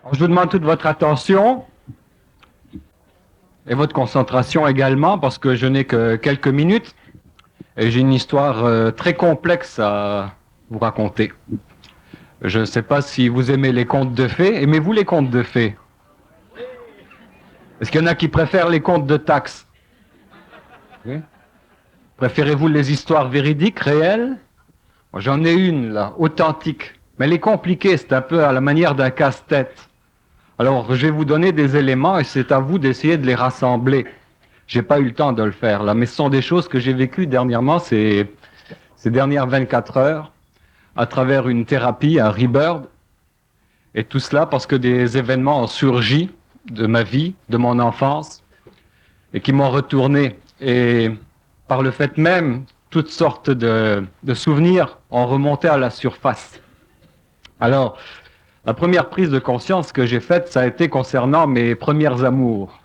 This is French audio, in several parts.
Alors, je vous demande toute votre attention et votre concentration également parce que je n'ai que quelques minutes et j'ai une histoire très complexe à vous raconter. Je ne sais pas si vous aimez les contes de fées. Aimez-vous les contes de fées? Est-ce qu'il y en a qui préfèrent les contes de taxes? Oui. Préférez-vous les histoires véridiques, réelles? Moi, j'en ai une là, authentique. Mais elle est compliquée, c'est un peu à la manière d'un casse-tête. Alors, je vais vous donner des éléments et c'est à vous d'essayer de les rassembler. J'ai pas eu le temps de le faire là, mais ce sont des choses que j'ai vécues dernièrement, ces dernières 24 heures, à travers une thérapie, un rebirth, et tout cela parce que des événements ont surgi de ma vie, de mon enfance, et qui m'ont retourné. Et par le fait même, toutes sortes de souvenirs ont remonté à la surface. Alors, la première prise de conscience que j'ai faite, ça a été concernant mes premières amours.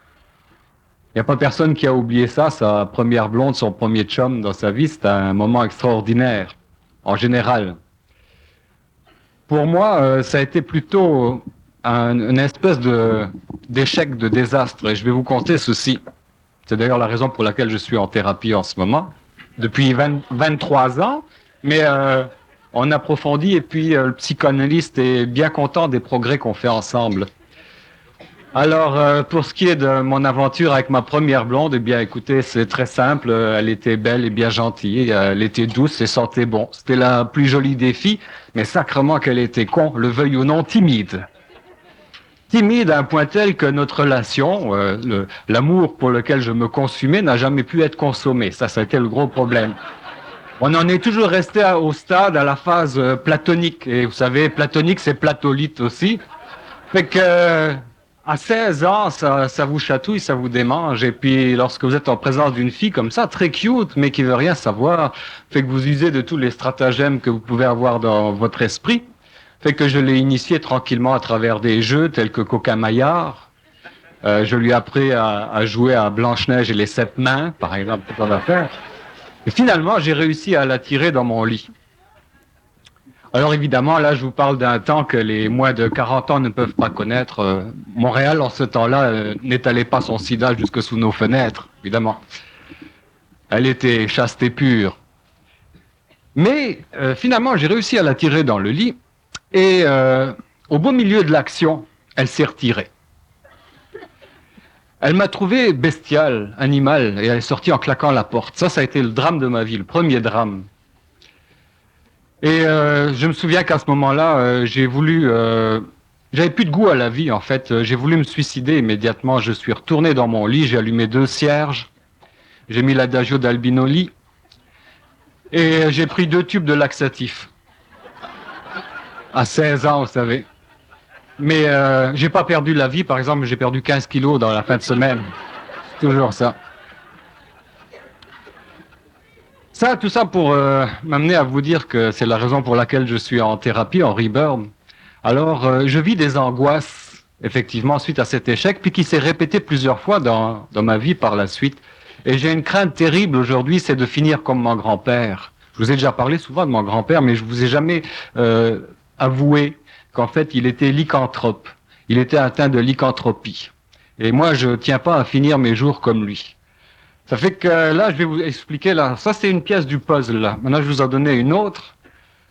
Il n'y a pas personne qui a oublié ça, sa première blonde, son premier chum dans sa vie, c'est un moment extraordinaire, en général. Pour moi, ça a été plutôt une espèce d'échec, de désastre, et je vais vous conter ceci. C'est d'ailleurs la raison pour laquelle je suis en thérapie en ce moment, depuis 23 ans, mais on approfondit, et puis le psychanalyste est bien content des progrès qu'on fait ensemble. Alors, pour ce qui est de mon aventure avec ma première blonde, eh bien, écoutez, c'est très simple. Elle était belle et bien gentille. Elle était douce et sentait bon. C'était la plus jolie des filles, mais sacrément qu'elle était con, le veuille ou non, timide. Timide à un point tel que notre relation, l'amour pour lequel je me consumais, n'a jamais pu être consommé. Ça, c'était le gros problème. On en est toujours resté au stade, à la phase platonique. Et vous savez, platonique, c'est platolite aussi. Fait que à 16 ans, ça vous chatouille, ça vous démange. Et puis, lorsque vous êtes en présence d'une fille comme ça, très cute, mais qui veut rien savoir, fait que vous usez de tous les stratagèmes que vous pouvez avoir dans votre esprit. Fait que je l'ai initié tranquillement à travers des jeux tels que Coca-Maillard. Je lui ai appris à jouer à Blanche-Neige et les 7 mains, par exemple, tout en affaire. Et finalement, j'ai réussi à l'attirer dans mon lit. Alors évidemment, là, je vous parle d'un temps que les moins de 40 ans ne peuvent pas connaître. Montréal, en ce temps-là, n'étalait pas son sida jusque sous nos fenêtres, évidemment. Elle était chaste et pure. Mais finalement, j'ai réussi à la tirer dans le lit, et au beau milieu de l'action, elle s'est retirée. Elle m'a trouvé bestiale, animale, et elle est sortie en claquant la porte. Ça a été le drame de ma vie, le premier drame. Et je me souviens qu'à ce moment-là, j'avais plus de goût à la vie en fait. J'ai voulu me suicider immédiatement. Je suis retourné dans mon lit, j'ai allumé 2 cierges, j'ai mis l'adagio d'Albinoli et j'ai pris 2 tubes de laxatif. À 16 ans, vous savez. Mais j'ai pas perdu la vie. Par exemple, j'ai perdu 15 kilos dans la fin de semaine. C'est toujours ça. Tout ça pour m'amener à vous dire que c'est la raison pour laquelle je suis en thérapie, en rebirth. Alors, je vis des angoisses, effectivement, suite à cet échec, puis qui s'est répété plusieurs fois dans ma vie par la suite. Et j'ai une crainte terrible aujourd'hui, c'est de finir comme mon grand-père. Je vous ai déjà parlé souvent de mon grand-père, mais je vous ai jamais avoué qu'en fait, il était lycanthrope. Il était atteint de lycanthropie. Et moi, je tiens pas à finir mes jours comme lui. Ça fait que là, je vais vous expliquer, là, ça c'est une pièce du puzzle, là. Maintenant, je vous en donner une autre.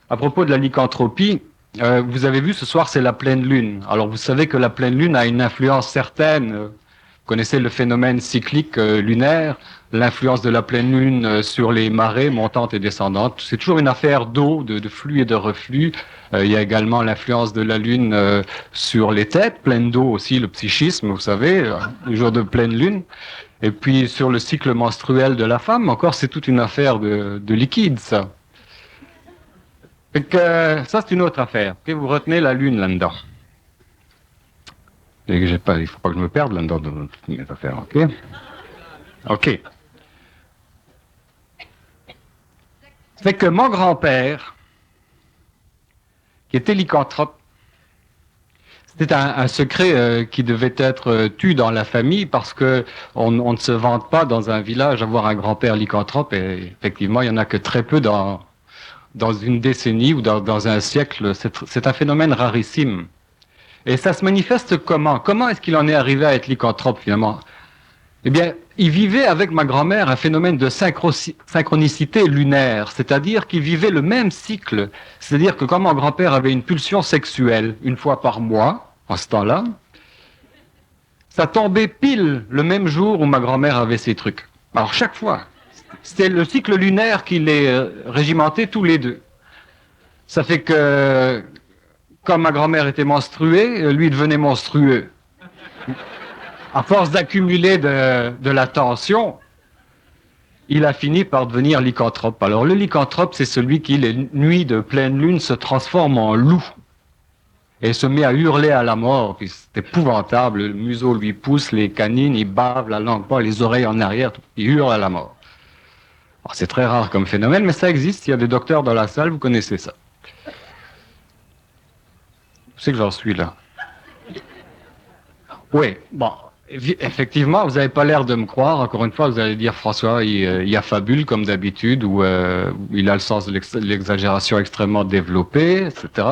À propos de la lycanthropie, vous avez vu, ce soir, c'est la pleine lune. Alors, vous savez que la pleine lune a une influence certaine. Vous connaissez le phénomène cyclique lunaire, l'influence de la pleine lune sur les marées montantes et descendantes. C'est toujours une affaire d'eau, de flux et de reflux. Il y a également l'influence de la lune sur les têtes, pleine d'eau aussi, le psychisme, vous savez, les jours de pleine lune. Et puis sur le cycle menstruel de la femme, encore, c'est toute une affaire de liquide, ça. Fait que ça, c'est une autre affaire. Okay, vous retenez la lune là-dedans. Il ne faut pas que je me perde là-dedans de toutes mes affaires, ok? Ok. Fait que mon grand-père, qui était lycanthrope, c'était un secret qui devait être tu dans la famille parce que on ne se vante pas dans un village avoir un grand-père lycanthrope et effectivement il y en a que très peu dans une décennie ou dans un siècle. C'est un phénomène rarissime. Et ça se manifeste comment? Comment est-ce qu'il en est arrivé à être lycanthrope finalement? Eh bien, il vivait avec ma grand-mère un phénomène de synchronicité lunaire, c'est-à-dire qu'il vivait le même cycle. C'est-à-dire que quand mon grand-père avait une pulsion sexuelle une fois par mois, en ce temps-là, ça tombait pile le même jour où ma grand-mère avait ses trucs. Alors chaque fois, c'était le cycle lunaire qui les régimentait tous les deux. Ça fait que quand ma grand-mère était menstruée, lui devenait monstrueux. À force d'accumuler de la tension, il a fini par devenir lycanthrope. Alors le lycanthrope, c'est celui qui, les nuits de pleine lune, se transforme en loup et se met à hurler à la mort. Puis c'est épouvantable, le museau lui pousse, les canines, il bave, la langue pas, les oreilles en arrière, il hurle à la mort. Alors, c'est très rare comme phénomène, mais ça existe, il y a des docteurs dans la salle, vous connaissez ça. Où c'est que j'en suis là? Oui, bon. Effectivement, vous n'avez pas l'air de me croire. Encore une fois, vous allez dire François, il affabule comme d'habitude, ou il a le sens de l'exagération extrêmement développé, etc.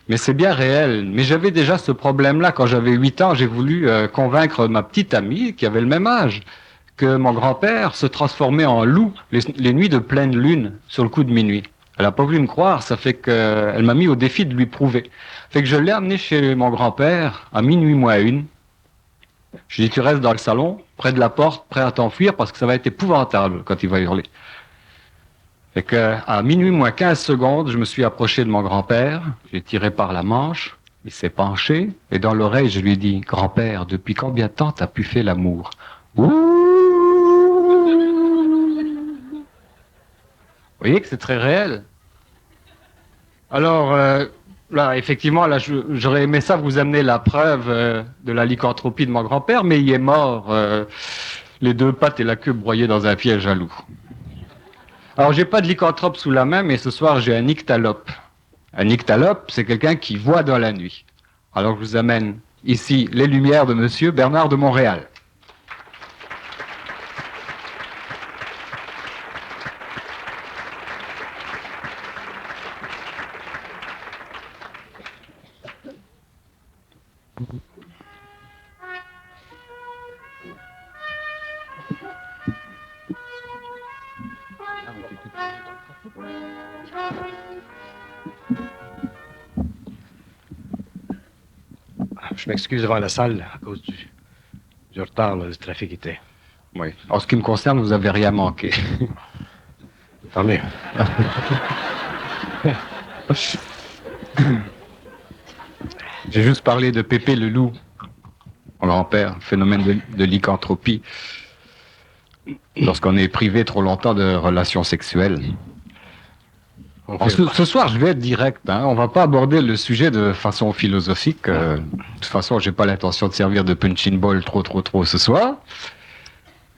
Mais c'est bien réel. Mais j'avais déjà ce problème-là quand j'avais 8 ans. J'ai voulu convaincre ma petite amie, qui avait le même âge, que mon grand-père se transformait en loup les nuits de pleine lune, sur le coup de minuit. Elle n'a pas voulu me croire, ça fait qu'elle m'a mis au défi de lui prouver. Fait que je l'ai amené chez mon grand-père à minuit moins une. Je lui ai dit, tu restes dans le salon, près de la porte, prêt à t'enfuir, parce que ça va être épouvantable quand il va hurler. Fait que, à minuit moins 15 secondes, je me suis approché de mon grand-père, j'ai tiré par la manche, il s'est penché, et dans l'oreille, je lui ai dit, grand-père, depuis combien de temps t'as pu faire l'amour? Ouh! Vous voyez que c'est très réel. Alors, là, effectivement, là, j'aurais aimé ça vous amener la preuve de la lycanthropie de mon grand-père, mais il est mort, les deux pattes et la queue broyées dans un piège à loup. Alors, j'ai pas de lycanthrope sous la main, mais ce soir, j'ai un nyctalope. Un nyctalope, c'est quelqu'un qui voit dans la nuit. Alors, je vous amène ici les lumières de Monsieur Bernard de Montréal. Je m'excuse devant la salle à cause du retard, là, du trafic était. Oui. En ce qui me concerne, vous n'avez rien manqué. Tant mieux. J'ai juste parlé de Pépé le loup, mon grand-père, phénomène de lycanthropie, lorsqu'on est privé trop longtemps de relations sexuelles. Alors, ce soir, je vais être direct. Hein. On va pas aborder le sujet de façon philosophique. De toute façon, j'ai pas l'intention de servir de punching ball trop ce soir.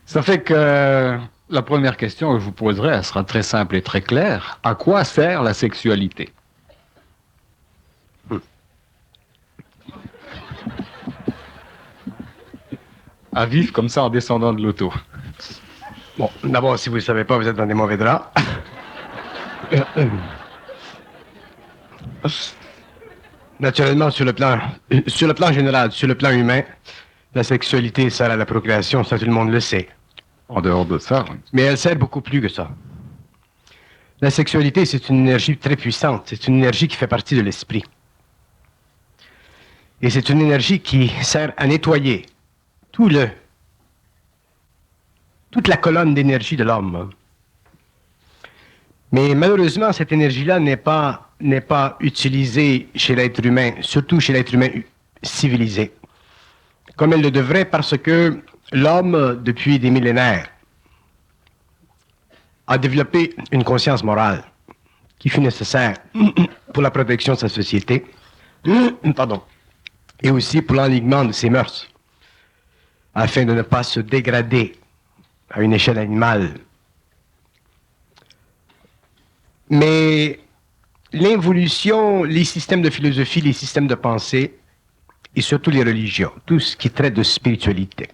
Ça fait que la première question que je vous poserai, elle sera très simple et très claire. À quoi sert la sexualité? À vivre comme ça en descendant de l'auto. Bon, d'abord, si vous ne le savez pas, vous êtes dans des mauvais draps. Naturellement, sur le plan général, sur le plan humain, la sexualité sert à la procréation, ça tout le monde le sait. En dehors de ça, oui. Mais elle sert beaucoup plus que ça. La sexualité, c'est une énergie très puissante, c'est une énergie qui fait partie de l'esprit. Et c'est une énergie qui sert à nettoyer toute la colonne d'énergie de l'homme. Mais malheureusement, cette énergie-là n'est pas utilisée chez l'être humain, surtout chez l'être humain civilisé, comme elle le devrait, parce que l'homme, depuis des millénaires, a développé une conscience morale qui fut nécessaire pour la protection de sa société, pardon, et aussi pour l'enlignement de ses mœurs, afin de ne pas se dégrader à une échelle animale. Mais l'involution, les systèmes de philosophie, les systèmes de pensée, et surtout les religions, tout ce qui traite de spiritualité,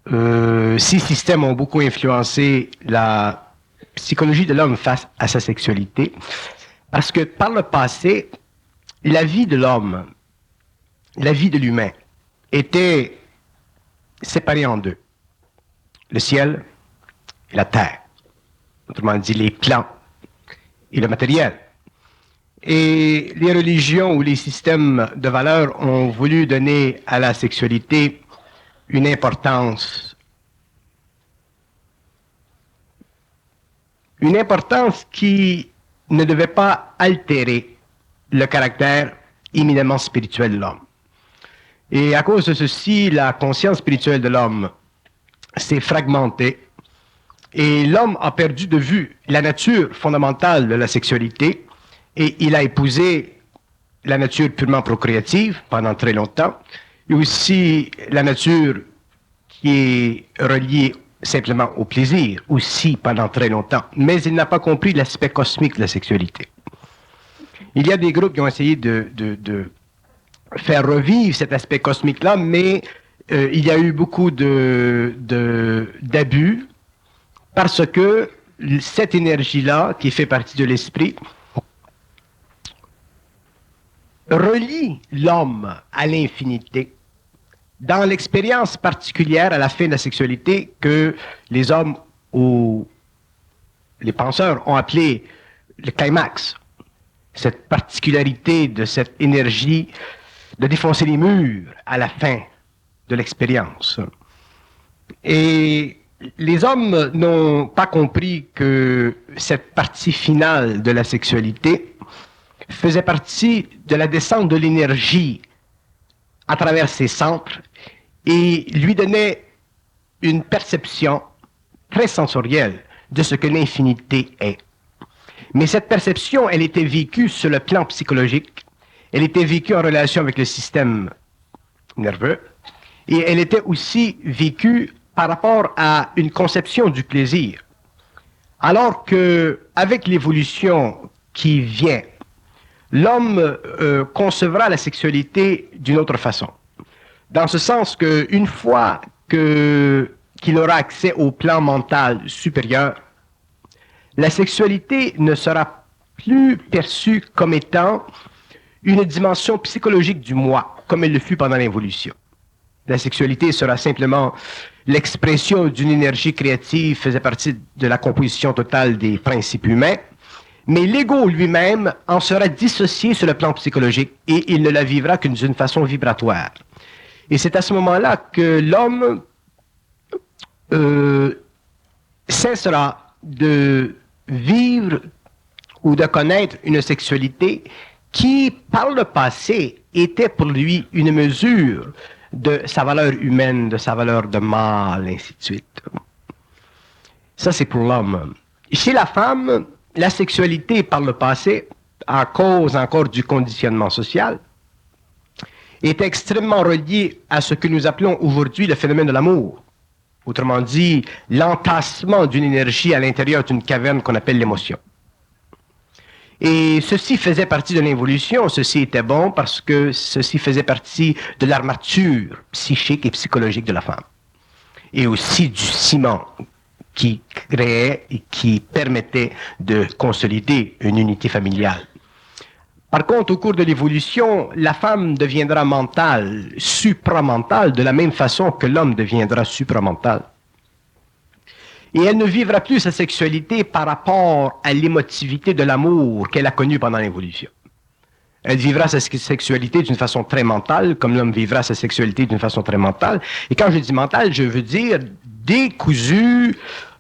ces systèmes ont beaucoup influencé la psychologie de l'homme face à sa sexualité, parce que par le passé, la vie de l'homme la vie de l'humain était séparée en deux. Le ciel et la terre. Autrement dit, les plans et le matériel. Et les religions ou les systèmes de valeurs ont voulu donner à la sexualité une importance qui ne devait pas altérer le caractère éminemment spirituel de l'homme. Et à cause de ceci, la conscience spirituelle de l'homme s'est fragmentée et l'homme a perdu de vue la nature fondamentale de la sexualité et il a épousé la nature purement procréative pendant très longtemps et aussi la nature qui est reliée simplement au plaisir, aussi pendant très longtemps. Mais il n'a pas compris l'aspect cosmique de la sexualité. Il y a des groupes qui ont essayé de faire revivre cet aspect cosmique-là, mais il y a eu beaucoup d'abus parce que cette énergie-là, qui fait partie de l'esprit, relie l'homme à l'infinité dans l'expérience particulière à la fin de la sexualité que les hommes ou les penseurs ont appelé le climax. Cette particularité de cette énergie de défoncer les murs à la fin de l'expérience. Et les hommes n'ont pas compris que cette partie finale de la sexualité faisait partie de la descente de l'énergie à travers ses centres et lui donnait une perception très sensorielle de ce que l'infinité est. Mais cette perception, elle était vécue sur le plan psychologique, elle était vécue en relation avec le système nerveux, et elle était aussi vécue par rapport à une conception du plaisir. Alors que, avec l'évolution qui vient, l'homme concevra la sexualité d'une autre façon. Dans ce sens qu'une fois qu'il aura accès au plan mental supérieur, la sexualité ne sera plus perçue comme étant une dimension psychologique du moi, comme elle le fut pendant l'évolution. La sexualité sera simplement l'expression d'une énergie créative, faisait partie de la composition totale des principes humains, mais l'ego lui-même en sera dissocié sur le plan psychologique et il ne la vivra qu'une d'une façon vibratoire. Et c'est à ce moment-là que l'homme cessera de vivre ou de connaître une sexualité qui, par le passé, était pour lui une mesure de sa valeur humaine, de sa valeur de mâle, ainsi de suite. Ça, c'est pour l'homme. Chez la femme, la sexualité, par le passé, à cause encore du conditionnement social, est extrêmement reliée à ce que nous appelons aujourd'hui le phénomène de l'amour. Autrement dit, l'entassement d'une énergie à l'intérieur d'une caverne qu'on appelle l'émotion. Et ceci faisait partie de l'évolution, ceci était bon parce que ceci faisait partie de l'armature psychique et psychologique de la femme. Et aussi du ciment qui créait et qui permettait de consolider une unité familiale. Par contre, au cours de l'évolution, la femme deviendra mentale, supramentale, de la même façon que l'homme deviendra supramental. Et elle ne vivra plus sa sexualité par rapport à l'émotivité de l'amour qu'elle a connu pendant l'évolution. Elle vivra sa sexualité d'une façon très mentale, comme l'homme vivra sa sexualité d'une façon très mentale. Et quand je dis mentale, je veux dire décousu,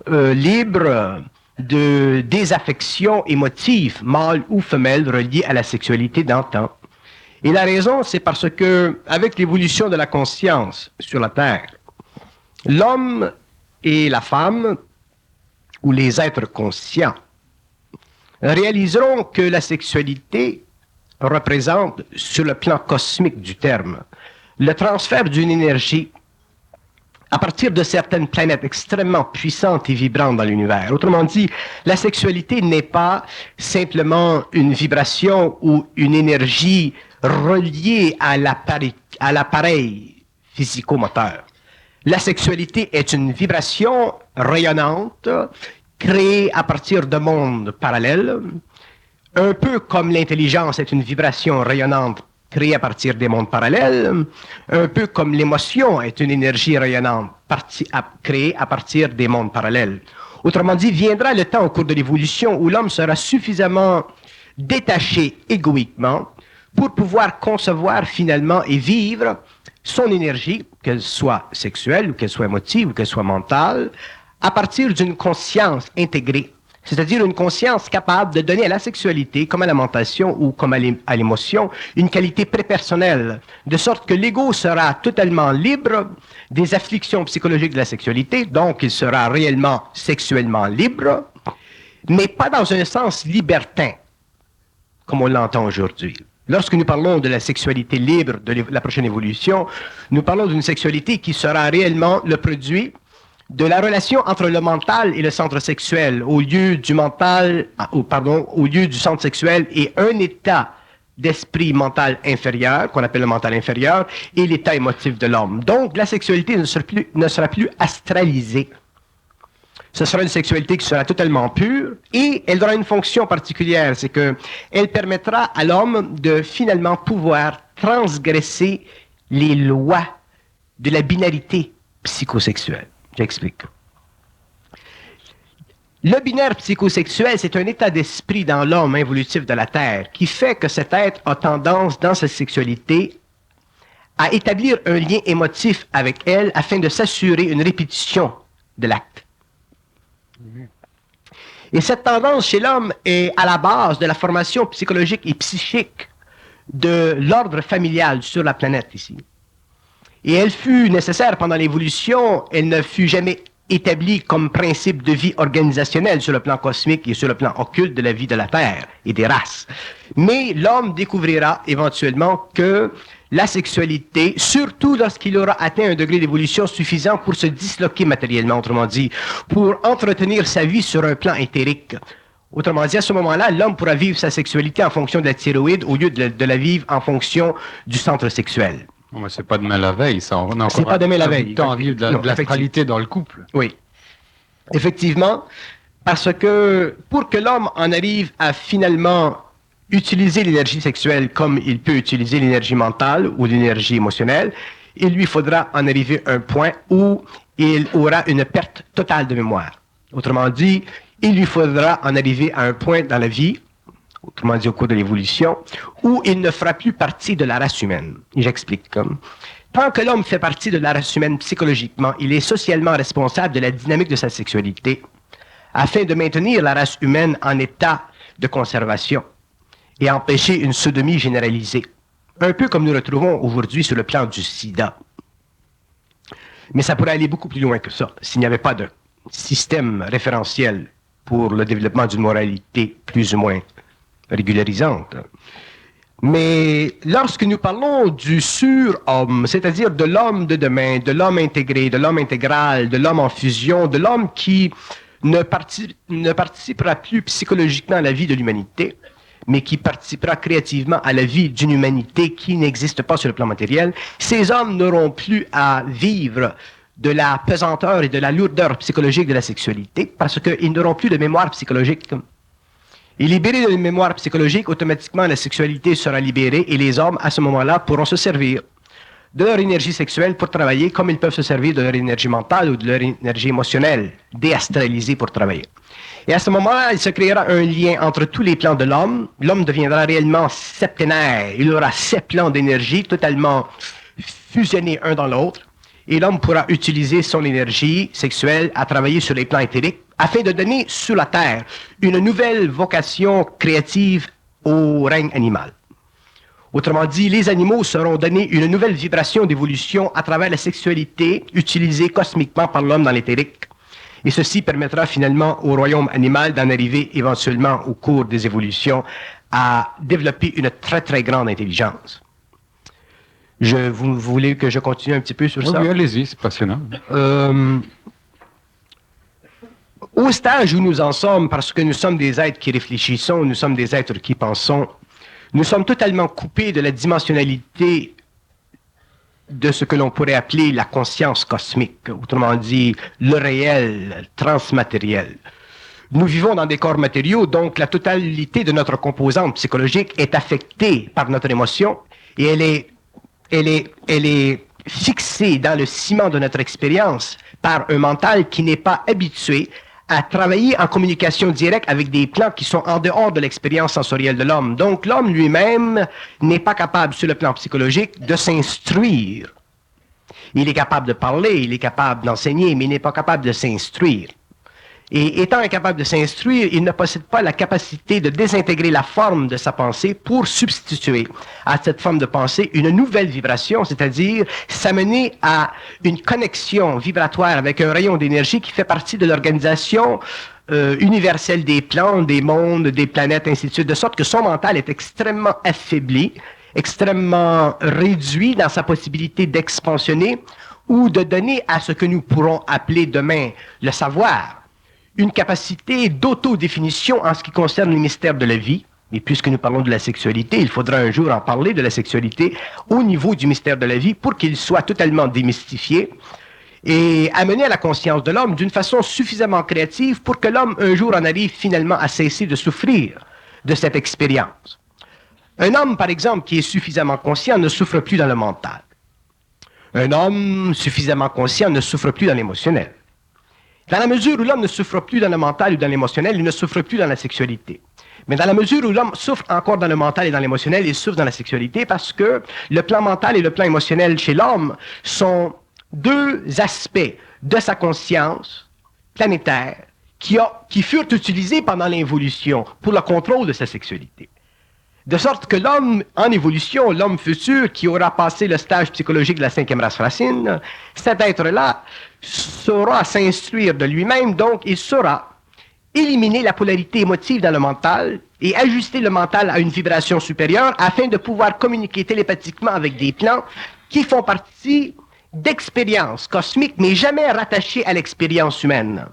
libre de désaffection émotive, mâle ou femelle, reliée à la sexualité d'antan. Et la raison, c'est parce que, avec l'évolution de la conscience sur la Terre, l'homme et la femme, ou les êtres conscients, réaliseront que la sexualité représente, sur le plan cosmique du terme, le transfert d'une énergie à partir de certaines planètes extrêmement puissantes et vibrantes dans l'univers. Autrement dit, la sexualité n'est pas simplement une vibration ou une énergie reliée à l'appareil physico-moteur. La sexualité est une vibration rayonnante, créée à partir de mondes parallèles, un peu comme l'intelligence est une vibration rayonnante créée à partir des mondes parallèles, un peu comme l'émotion est une énergie rayonnante créée à partir des mondes parallèles. Autrement dit, viendra le temps au cours de l'évolution où l'homme sera suffisamment détaché égoïquement pour pouvoir concevoir finalement et vivre son énergie, qu'elle soit sexuelle, ou qu'elle soit émotive, ou qu'elle soit mentale, à partir d'une conscience intégrée, c'est-à-dire une conscience capable de donner à la sexualité, comme à la mentation ou comme à l'émotion, une qualité prépersonnelle, de sorte que l'ego sera totalement libre des afflictions psychologiques de la sexualité, donc il sera réellement sexuellement libre, mais pas dans un sens libertin, comme on l'entend aujourd'hui. Lorsque nous parlons de la sexualité libre de la prochaine évolution, nous parlons d'une sexualité qui sera réellement le produit de la relation entre le mental et le centre sexuel, au lieu du centre sexuel et un état d'esprit mental inférieur, qu'on appelle le mental inférieur, et l'état émotif de l'homme. Donc, la sexualité ne sera plus astralisée. Ce sera une sexualité qui sera totalement pure et elle aura une fonction particulière, c'est qu'elle permettra à l'homme de finalement pouvoir transgresser les lois de la binarité psychosexuelle. J'explique. Le binaire psychosexuel, c'est un état d'esprit dans l'homme involutif de la Terre qui fait que cet être a tendance, dans sa sexualité, à établir un lien émotif avec elle afin de s'assurer une répétition de l'acte. Et cette tendance chez l'homme est à la base de la formation psychologique et psychique de l'ordre familial sur la planète ici. Et elle fut nécessaire pendant l'évolution, elle ne fut jamais établie comme principe de vie organisationnel sur le plan cosmique et sur le plan occulte de la vie de la Terre et des races. Mais l'homme découvrira éventuellement que la sexualité, surtout lorsqu'il aura atteint un degré d'évolution suffisant pour se disloquer matériellement, autrement dit, pour entretenir sa vie sur un plan éthérique. Autrement dit, à ce moment-là, l'homme pourra vivre sa sexualité en fonction de la thyroïde au lieu de la vivre en fonction du centre sexuel. Bon, mais c'est pas demain la veille, ça. On a encore c'est pas demain la veille. temps à vivre de l'astralité dans le couple. Oui. Effectivement, parce que pour que l'homme en arrive à finalement utiliser l'énergie sexuelle comme il peut utiliser l'énergie mentale ou l'énergie émotionnelle, il lui faudra en arriver à un point où il aura une perte totale de mémoire. Autrement dit, il lui faudra en arriver à un point dans la vie, autrement dit au cours de l'évolution, où il ne fera plus partie de la race humaine. Et j'explique. Tant que l'homme fait partie de la race humaine psychologiquement, il est socialement responsable de la dynamique de sa sexualité, afin de maintenir la race humaine en état de conservation et empêcher une sodomie généralisée, un peu comme nous retrouvons aujourd'hui sur le plan du sida. Mais ça pourrait aller beaucoup plus loin que ça, s'il n'y avait pas de système référentiel pour le développement d'une moralité plus ou moins régularisante. Mais lorsque nous parlons du surhomme, c'est-à-dire de l'homme de demain, de l'homme intégré, de l'homme intégral, de l'homme en fusion, de l'homme qui ne participera plus psychologiquement à la vie de l'humanité, mais qui participera créativement à la vie d'une humanité qui n'existe pas sur le plan matériel, ces hommes n'auront plus à vivre de la pesanteur et de la lourdeur psychologique de la sexualité, parce qu'ils n'auront plus de mémoire psychologique. Et libérés de mémoire psychologique, automatiquement la sexualité sera libérée et les hommes, à ce moment-là, pourront se servir de leur énergie sexuelle pour travailler comme ils peuvent se servir de leur énergie mentale ou de leur énergie émotionnelle, déastralisée pour travailler. Et à ce moment-là, il se créera un lien entre tous les plans de l'homme. L'homme deviendra réellement septénaire. Il aura 7 plans d'énergie totalement fusionnés un dans l'autre. Et l'homme pourra utiliser son énergie sexuelle à travailler sur les plans éthériques afin de donner sur la Terre une nouvelle vocation créative au règne animal. Autrement dit, les animaux seront donnés une nouvelle vibration d'évolution à travers la sexualité utilisée cosmiquement par l'homme dans l'éthérique. Et ceci permettra finalement au royaume animal d'en arriver éventuellement au cours des évolutions à développer une très très grande intelligence. Vous voulez que je continue un petit peu sur ça? Oui, allez-y, c'est passionnant. Au stage où nous en sommes, parce que nous sommes des êtres qui réfléchissons, nous sommes des êtres qui pensons, nous sommes totalement coupés de la dimensionnalité de ce que l'on pourrait appeler la conscience cosmique, autrement dit, le réel, transmatériel. Nous vivons dans des corps matériaux, donc la totalité de notre composante psychologique est affectée par notre émotion, et elle est fixée dans le ciment de notre expérience par un mental qui n'est pas habitué à travailler en communication directe avec des plans qui sont en dehors de l'expérience sensorielle de l'homme. Donc l'homme lui-même n'est pas capable, sur le plan psychologique, de s'instruire. Il est capable de parler, il est capable d'enseigner, mais il n'est pas capable de s'instruire. Et étant incapable de s'instruire, il ne possède pas la capacité de désintégrer la forme de sa pensée pour substituer à cette forme de pensée une nouvelle vibration, c'est-à-dire s'amener à une connexion vibratoire avec un rayon d'énergie qui fait partie de l'organisation universelle des plans, des mondes, des planètes, ainsi de suite, de sorte que son mental est extrêmement affaibli, extrêmement réduit dans sa possibilité d'expansionner ou de donner à ce que nous pourrons appeler demain le savoir une capacité d'autodéfinition en ce qui concerne les mystères de la vie. Et puisque nous parlons de la sexualité, il faudra un jour en parler de la sexualité au niveau du mystère de la vie pour qu'il soit totalement démystifié et amené à la conscience de l'homme d'une façon suffisamment créative pour que l'homme un jour en arrive finalement à cesser de souffrir de cette expérience. Un homme, par exemple, qui est suffisamment conscient ne souffre plus dans le mental. Un homme suffisamment conscient ne souffre plus dans l'émotionnel. Dans la mesure où l'homme ne souffre plus dans le mental ou dans l'émotionnel, il ne souffre plus dans la sexualité. Mais dans la mesure où l'homme souffre encore dans le mental et dans l'émotionnel, il souffre dans la sexualité parce que le plan mental et le plan émotionnel chez l'homme sont deux aspects de sa conscience planétaire qui furent utilisés pendant l'évolution pour le contrôle de sa sexualité. De sorte que l'homme en évolution, l'homme futur qui aura passé le stage psychologique de la 5e race racine, cet être-là saura s'instruire de lui-même, donc il saura éliminer la polarité émotive dans le mental et ajuster le mental à une vibration supérieure afin de pouvoir communiquer télépathiquement avec des plans qui font partie d'expériences cosmiques, mais jamais rattachées à l'expérience humaine.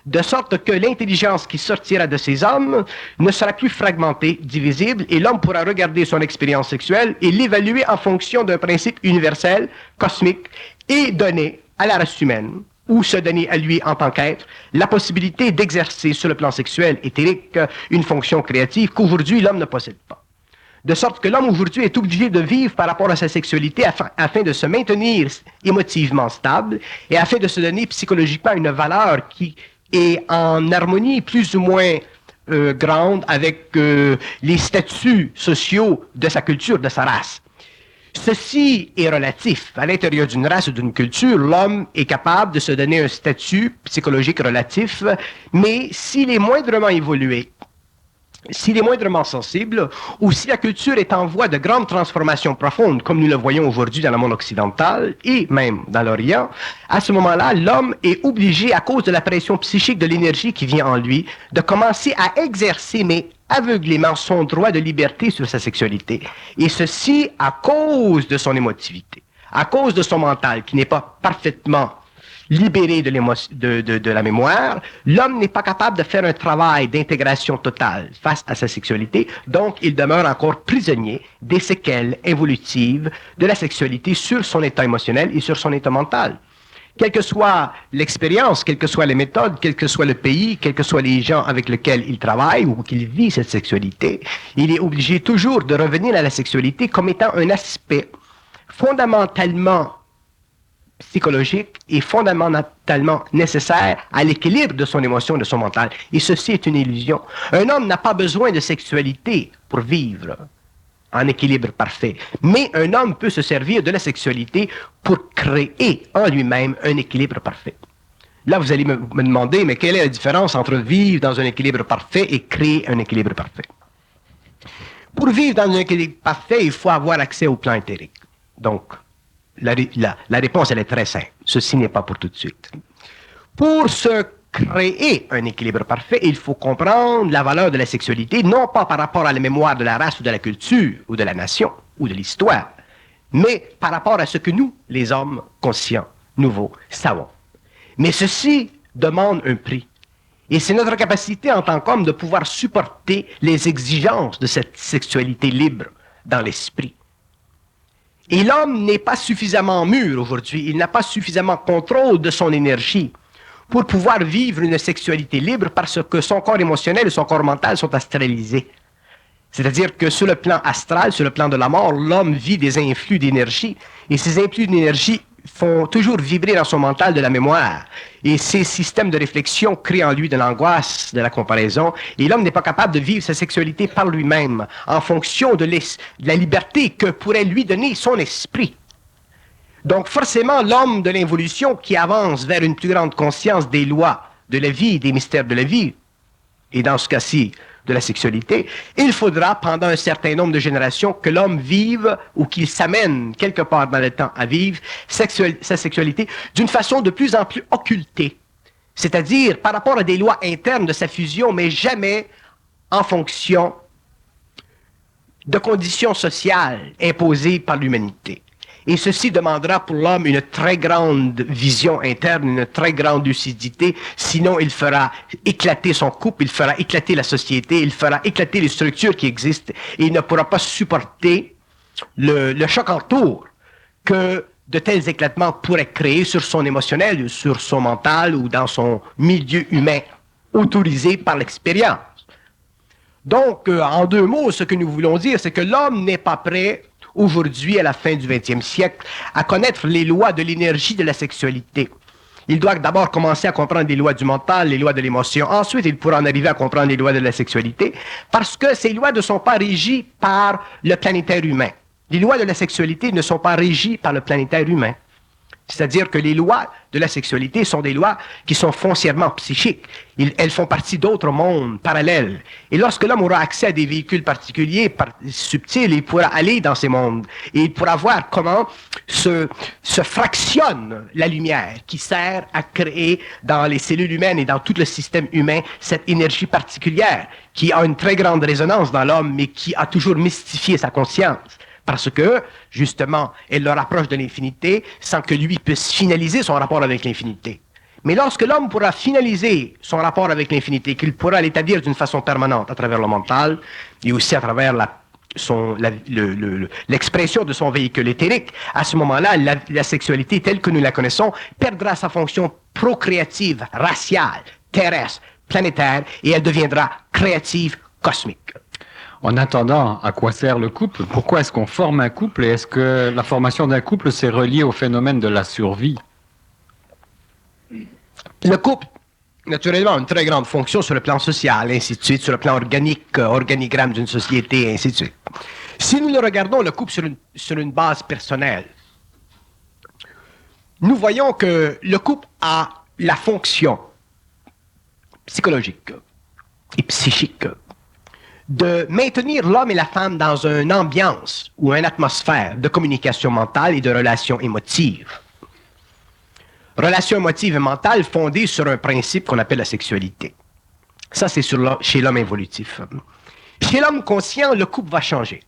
De sorte que l'intelligence qui sortira de ces hommes ne sera plus fragmentée, divisible, et l'homme pourra regarder son expérience sexuelle et l'évaluer en fonction d'un principe universel, cosmique, et donner à la race humaine, ou se donner à lui en tant qu'être, la possibilité d'exercer sur le plan sexuel éthérique une fonction créative qu'aujourd'hui l'homme ne possède pas. De sorte que l'homme aujourd'hui est obligé de vivre par rapport à sa sexualité afin de se maintenir émotivement stable et afin de se donner psychologiquement une valeur qui est en harmonie plus ou moins grande avec les statuts sociaux de sa culture, de sa race. Ceci est relatif. À l'intérieur d'une race ou d'une culture, l'homme est capable de se donner un statut psychologique relatif, mais s'il est moindrement évolué, s'il est moindrement sensible, ou si la culture est en voie de grande transformation profonde, comme nous le voyons aujourd'hui dans le monde occidental et même dans l'Orient, à ce moment-là, l'homme est obligé, à cause de la pression psychique de l'énergie qui vient en lui, de commencer à exercer, mais aveuglément, son droit de liberté sur sa sexualité. Et ceci à cause de son émotivité, à cause de son mental qui n'est pas parfaitement libéré de la mémoire, l'homme n'est pas capable de faire un travail d'intégration totale face à sa sexualité, donc il demeure encore prisonnier des séquelles évolutives de la sexualité sur son état émotionnel et sur son état mental. Quelle que soit l'expérience, quelles que soient les méthodes, quel que soit le pays, quels que soient les gens avec lesquels il travaille ou qu'il vit cette sexualité, il est obligé toujours de revenir à la sexualité comme étant un aspect fondamentalement psychologique et fondamentalement nécessaire à l'équilibre de son émotion et de son mental. Et ceci est une illusion. Un homme n'a pas besoin de sexualité pour vivre en équilibre parfait. Mais un homme peut se servir de la sexualité pour créer en lui-même un équilibre parfait. Là, vous allez me demander, mais quelle est la différence entre vivre dans un équilibre parfait et créer un équilibre parfait? Pour vivre dans un équilibre parfait, il faut avoir accès au plan éthérique. Donc, la réponse, elle est très simple. Ceci n'est pas pour tout de suite. Pour se créer un équilibre parfait, il faut comprendre la valeur de la sexualité, non pas par rapport à la mémoire de la race ou de la culture, ou de la nation, ou de l'histoire, mais par rapport à ce que nous, les hommes conscients, nouveaux, savons. Mais ceci demande un prix. Et c'est notre capacité en tant qu'homme de pouvoir supporter les exigences de cette sexualité libre dans l'esprit. Et l'homme n'est pas suffisamment mûr aujourd'hui, il n'a pas suffisamment contrôle de son énergie pour pouvoir vivre une sexualité libre parce que son corps émotionnel et son corps mental sont astralisés. C'est-à-dire que sur le plan astral, sur le plan de la mort, l'homme vit des influx d'énergie. Et ces influx d'énergie font toujours vibrer dans son mental de la mémoire. Et ces systèmes de réflexion créent en lui de l'angoisse, de la comparaison. Et l'homme n'est pas capable de vivre sa sexualité par lui-même, en fonction de la liberté que pourrait lui donner son esprit. Donc forcément, l'homme de l'involution qui avance vers une plus grande conscience des lois de la vie, des mystères de la vie, et dans ce cas-ci, de la sexualité, il faudra, pendant un certain nombre de générations, que l'homme vive ou qu'il s'amène quelque part dans le temps à vivre sa sexualité d'une façon de plus en plus occultée. C'est-à-dire par rapport à des lois internes de sa fusion, mais jamais en fonction de conditions sociales imposées par l'humanité. Et ceci demandera pour l'homme une très grande vision interne, une très grande lucidité, sinon il fera éclater son couple, il fera éclater la société, il fera éclater les structures qui existent, et il ne pourra pas supporter le choc en tour que de tels éclatements pourraient créer sur son émotionnel, sur son mental ou dans son milieu humain, autorisé par l'expérience. Donc, en deux mots, ce que nous voulons dire, c'est que l'homme n'est pas prêt aujourd'hui, à la fin du 20e siècle, à connaître les lois de l'énergie de la sexualité. Il doit d'abord commencer à comprendre les lois du mental, les lois de l'émotion. Ensuite, il pourra en arriver à comprendre les lois de la sexualité, parce que ces lois ne sont pas régies par le planétaire humain. Les lois de la sexualité ne sont pas régies par le planétaire humain. C'est-à-dire que les lois de la sexualité sont des lois qui sont foncièrement psychiques. Elles font partie d'autres mondes parallèles. Et lorsque l'homme aura accès à des véhicules particuliers, subtils, il pourra aller dans ces mondes. Et il pourra voir comment se fractionne la lumière qui sert à créer dans les cellules humaines et dans tout le système humain cette énergie particulière qui a une très grande résonance dans l'homme, mais qui a toujours mystifié sa conscience. Parce que, justement, elle le rapproche de l'infinité sans que lui puisse finaliser son rapport avec l'infinité. Mais lorsque l'homme pourra finaliser son rapport avec l'infinité, qu'il pourra l'établir d'une façon permanente à travers le mental et aussi à travers l'expression de son véhicule éthérique, à ce moment-là, la sexualité telle que nous la connaissons perdra sa fonction procréative, raciale, terrestre, planétaire, et elle deviendra créative, cosmique. En attendant, à quoi sert le couple? Pourquoi est-ce qu'on forme un couple? Et est-ce que la formation d'un couple s'est reliée au phénomène de la survie? Le couple, naturellement, a une très grande fonction sur le plan social, ainsi de suite, sur le plan organique, organigramme d'une société, ainsi de suite. Si nous le regardons, le couple, sur une base personnelle, nous voyons que le couple a la fonction psychologique et psychique de maintenir l'homme et la femme dans une ambiance ou une atmosphère de communication mentale et de relations émotives. Relations émotives et mentales fondées sur un principe qu'on appelle la sexualité. Ça, c'est chez l'homme évolutif. Chez l'homme conscient, le couple va changer.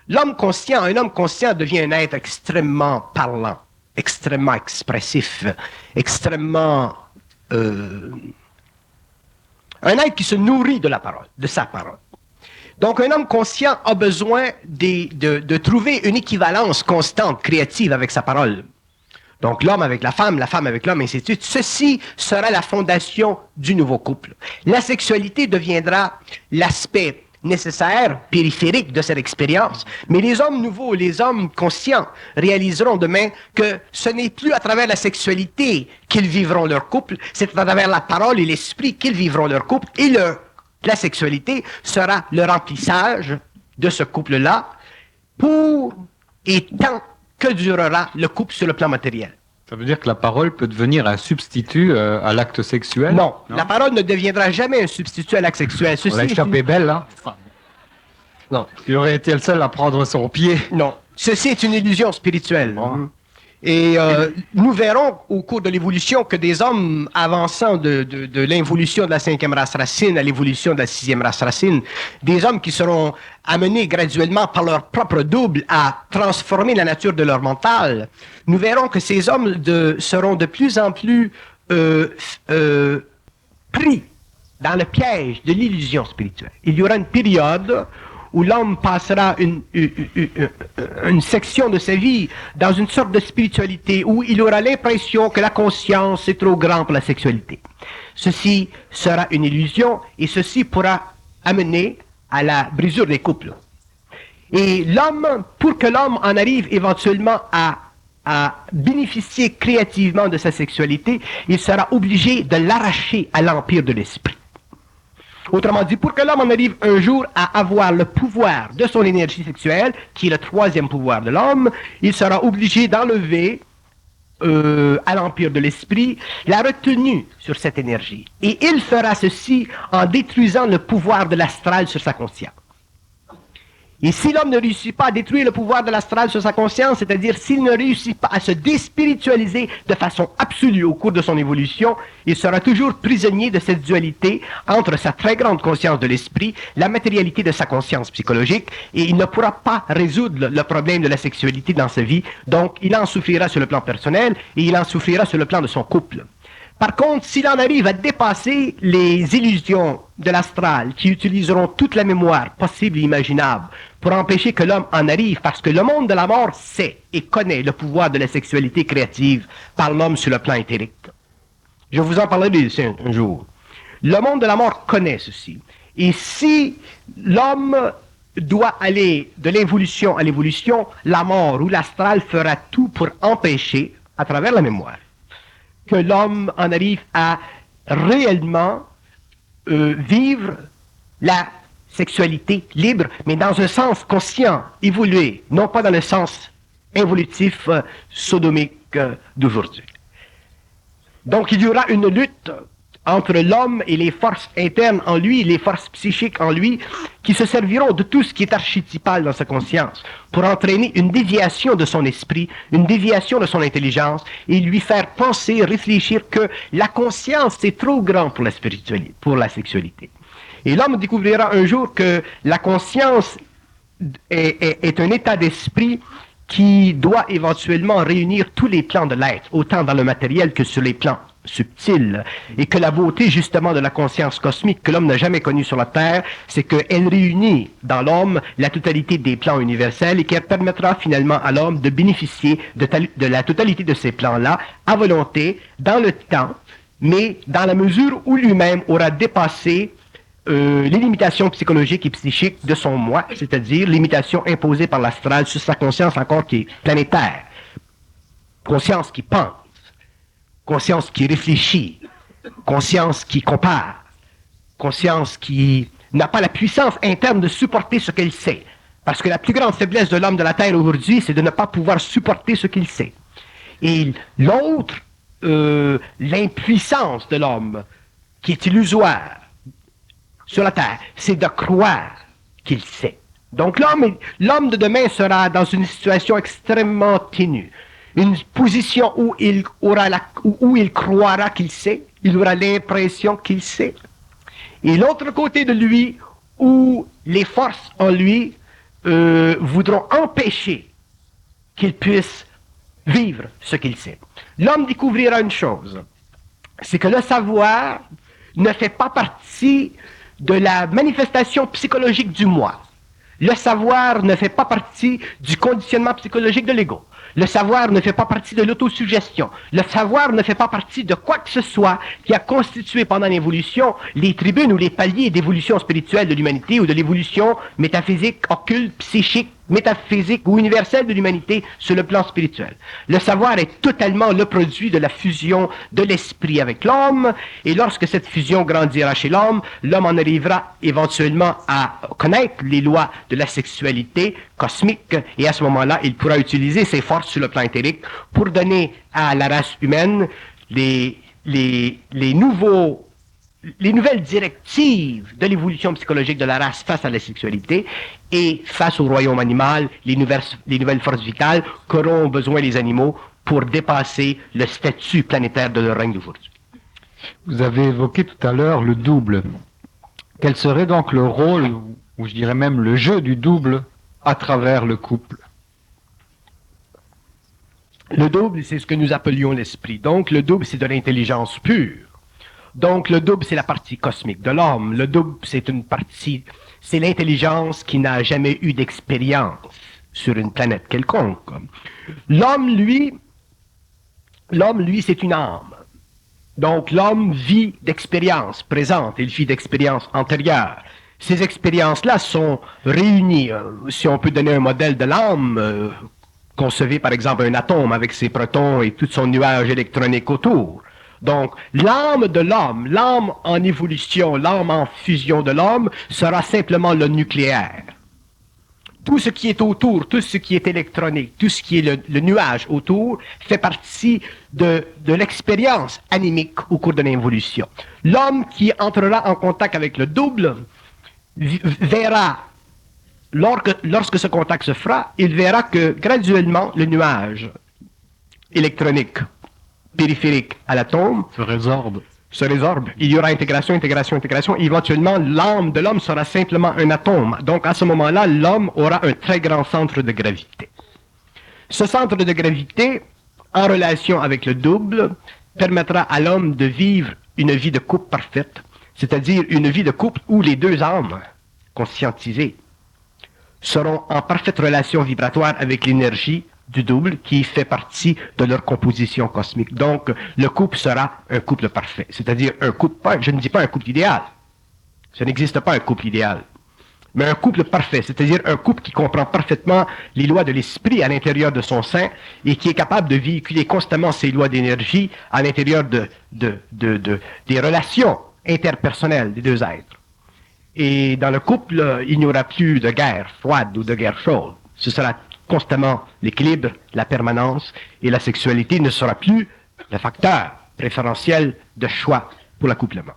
Un homme conscient devient un être extrêmement parlant, extrêmement expressif, extrêmement... un être qui se nourrit de la parole, de sa parole. Donc, un homme conscient a besoin de trouver une équivalence constante, créative avec sa parole. Donc, l'homme avec la femme avec l'homme, ainsi de suite. Ceci sera la fondation du nouveau couple. La sexualité deviendra l'aspect nécessaire, périphérique de cette expérience, mais les hommes nouveaux, les hommes conscients réaliseront demain que ce n'est plus à travers la sexualité qu'ils vivront leur couple, c'est à travers la parole et l'esprit qu'ils vivront leur couple, et la sexualité sera le remplissage de ce couple-là pour et tant que durera le couple sur le plan matériel. Ça veut dire que la parole peut devenir un substitut à l'acte sexuel? Non, la parole ne deviendra jamais un substitut à l'acte sexuel. On l'a échappé belle, hein? Non. Il aurait été le seul à prendre son pied. Non. Ceci est une illusion spirituelle. Bon. Et nous verrons au cours de l'évolution que des hommes avançant de l'involution de la 5e race racine à l'évolution de la 6e race racine, des hommes qui seront amenés graduellement par leur propre double à transformer la nature de leur mental, nous verrons que ces hommes seront de plus en plus pris dans le piège de l'illusion spirituelle. Il y aura une période où l'homme passera une section de sa vie dans une sorte de spiritualité où il aura l'impression que la conscience est trop grande pour la sexualité. Ceci sera une illusion et ceci pourra amener à la brisure des couples. Et l'homme, pour que l'homme en arrive éventuellement à bénéficier créativement de sa sexualité, il sera obligé de l'arracher à l'empire de l'esprit. Autrement dit, pour que l'homme en arrive un jour à avoir le pouvoir de son énergie sexuelle, qui est le troisième pouvoir de l'homme, il sera obligé d'enlever à l'empire de l'esprit la retenue sur cette énergie. Et il fera ceci en détruisant le pouvoir de l'astral sur sa conscience. Et si l'homme ne réussit pas à détruire le pouvoir de l'astral sur sa conscience, c'est-à-dire s'il ne réussit pas à se déspiritualiser de façon absolue au cours de son évolution, il sera toujours prisonnier de cette dualité entre sa très grande conscience de l'esprit, la matérialité de sa conscience psychologique, et il ne pourra pas résoudre le problème de la sexualité dans sa vie, donc il en souffrira sur le plan personnel et il en souffrira sur le plan de son couple. Par contre, s'il en arrive à dépasser les illusions de l'astral qui utiliseront toute la mémoire possible et imaginable pour empêcher que l'homme en arrive, parce que le monde de la mort sait et connaît le pouvoir de la sexualité créative par l'homme sur le plan éthérique. Je vous en parlerai ici un jour. Le monde de la mort connaît ceci. Et si l'homme doit aller de l'évolution à l'évolution, la mort ou l'astral fera tout pour empêcher, à travers la mémoire, que l'homme en arrive à réellement vivre la sexualité libre, mais dans un sens conscient, évolué, non pas dans le sens évolutif sodomique d'aujourd'hui. Donc il y aura une lutte entre l'homme et les forces internes en lui, les forces psychiques en lui, qui se serviront de tout ce qui est archétypal dans sa conscience pour entraîner une déviation de son esprit, une déviation de son intelligence et lui faire penser, réfléchir que la conscience c'est trop grand pour la spiritualité, pour la sexualité. Et l'homme découvrira un jour que la conscience est un état d'esprit qui doit éventuellement réunir tous les plans de l'être, autant dans le matériel que sur les plans subtils, et que la beauté justement de la conscience cosmique que l'homme n'a jamais connue sur la Terre, c'est qu'elle réunit dans l'homme la totalité des plans universels et qu'elle permettra finalement à l'homme de bénéficier de la totalité de ces plans-là à volonté, dans le temps, mais dans la mesure où lui-même aura dépassé les limitations psychologiques et psychiques de son moi, c'est-à-dire limitations imposées par l'astral sur sa conscience encore qui est planétaire, conscience qui pense, conscience qui réfléchit, conscience qui compare, conscience qui n'a pas la puissance interne de supporter ce qu'elle sait. Parce que la plus grande faiblesse de l'homme de la Terre aujourd'hui, c'est de ne pas pouvoir supporter ce qu'il sait. Et l'autre, l'impuissance de l'homme, qui est illusoire sur la Terre, c'est de croire qu'il sait. Donc l'homme de demain sera dans une situation extrêmement ténue. Une position où il croira qu'il sait, il aura l'impression qu'il sait. Et l'autre côté de lui, où les forces en lui voudront empêcher qu'il puisse vivre ce qu'il sait. L'homme découvrira une chose, c'est que le savoir ne fait pas partie de la manifestation psychologique du moi. Le savoir ne fait pas partie du conditionnement psychologique de l'ego. Le savoir ne fait pas partie de l'autosuggestion. Le savoir ne fait pas partie de quoi que ce soit qui a constitué pendant l'évolution les tribunes ou les paliers d'évolution spirituelle de l'humanité ou de l'évolution métaphysique, occulte, psychique, métaphysique ou universelle de l'humanité sur le plan spirituel. Le savoir est totalement le produit de la fusion de l'esprit avec l'homme, et lorsque cette fusion grandira chez l'homme, l'homme en arrivera éventuellement à connaître les lois de la sexualité cosmique, et à ce moment-là, il pourra utiliser ses forces sur le plan éthérique pour donner à la race humaine les nouvelles directives de l'évolution psychologique de la race face à la sexualité et face au royaume animal, les nouvelles forces vitales qu'auront besoin les animaux pour dépasser le statut planétaire de leur règne d'aujourd'hui. Vous avez évoqué tout à l'heure le double. Quel serait donc le rôle, ou je dirais même le jeu du double à travers le couple? Le double, c'est ce que nous appelions l'esprit. Donc, le double, c'est de l'intelligence pure. Donc, le double, c'est la partie cosmique de l'homme. Le double, c'est l'intelligence qui n'a jamais eu d'expérience sur une planète quelconque. L'homme, lui, c'est une âme. Donc, l'homme vit d'expérience présente, il vit d'expérience antérieure. Ces expériences-là sont réunies. Si on peut donner un modèle de l'âme, concevez par exemple un atome avec ses protons et tout son nuage électronique autour. Donc, l'âme de l'homme, l'âme en évolution, l'âme en fusion de l'homme sera simplement le nucléaire. Tout ce qui est autour, tout ce qui est électronique, tout ce qui est le nuage autour, fait partie de l'expérience animique au cours de l'évolution. L'homme qui entrera en contact avec le double verra, lorsque ce contact se fera, il verra que graduellement le nuage électronique périphérique à l'atome Se résorbe. se résorbe. Il y aura intégration, intégration, intégration. Éventuellement, l'âme de l'homme sera simplement un atome. Donc, à ce moment-là, l'homme aura un très grand centre de gravité. Ce centre de gravité, en relation avec le double, permettra à l'homme de vivre une vie de couple parfaite, c'est-à-dire une vie de couple où les deux âmes conscientisées seront en parfaite relation vibratoire avec l'énergie du double qui fait partie de leur composition cosmique. Donc, le couple sera un couple parfait. C'est-à-dire un couple, je ne dis pas un couple idéal. Ça n'existe pas un couple idéal. Mais un couple parfait, c'est-à-dire un couple qui comprend parfaitement les lois de l'esprit à l'intérieur de son sein et qui est capable de véhiculer constamment ces lois d'énergie à l'intérieur des relations interpersonnelles des deux êtres. Et dans le couple, il n'y aura plus de guerre froide ou de guerre chaude. Ce sera constamment l'équilibre, la permanence, et la sexualité ne sera plus le facteur préférentiel de choix pour l'accouplement.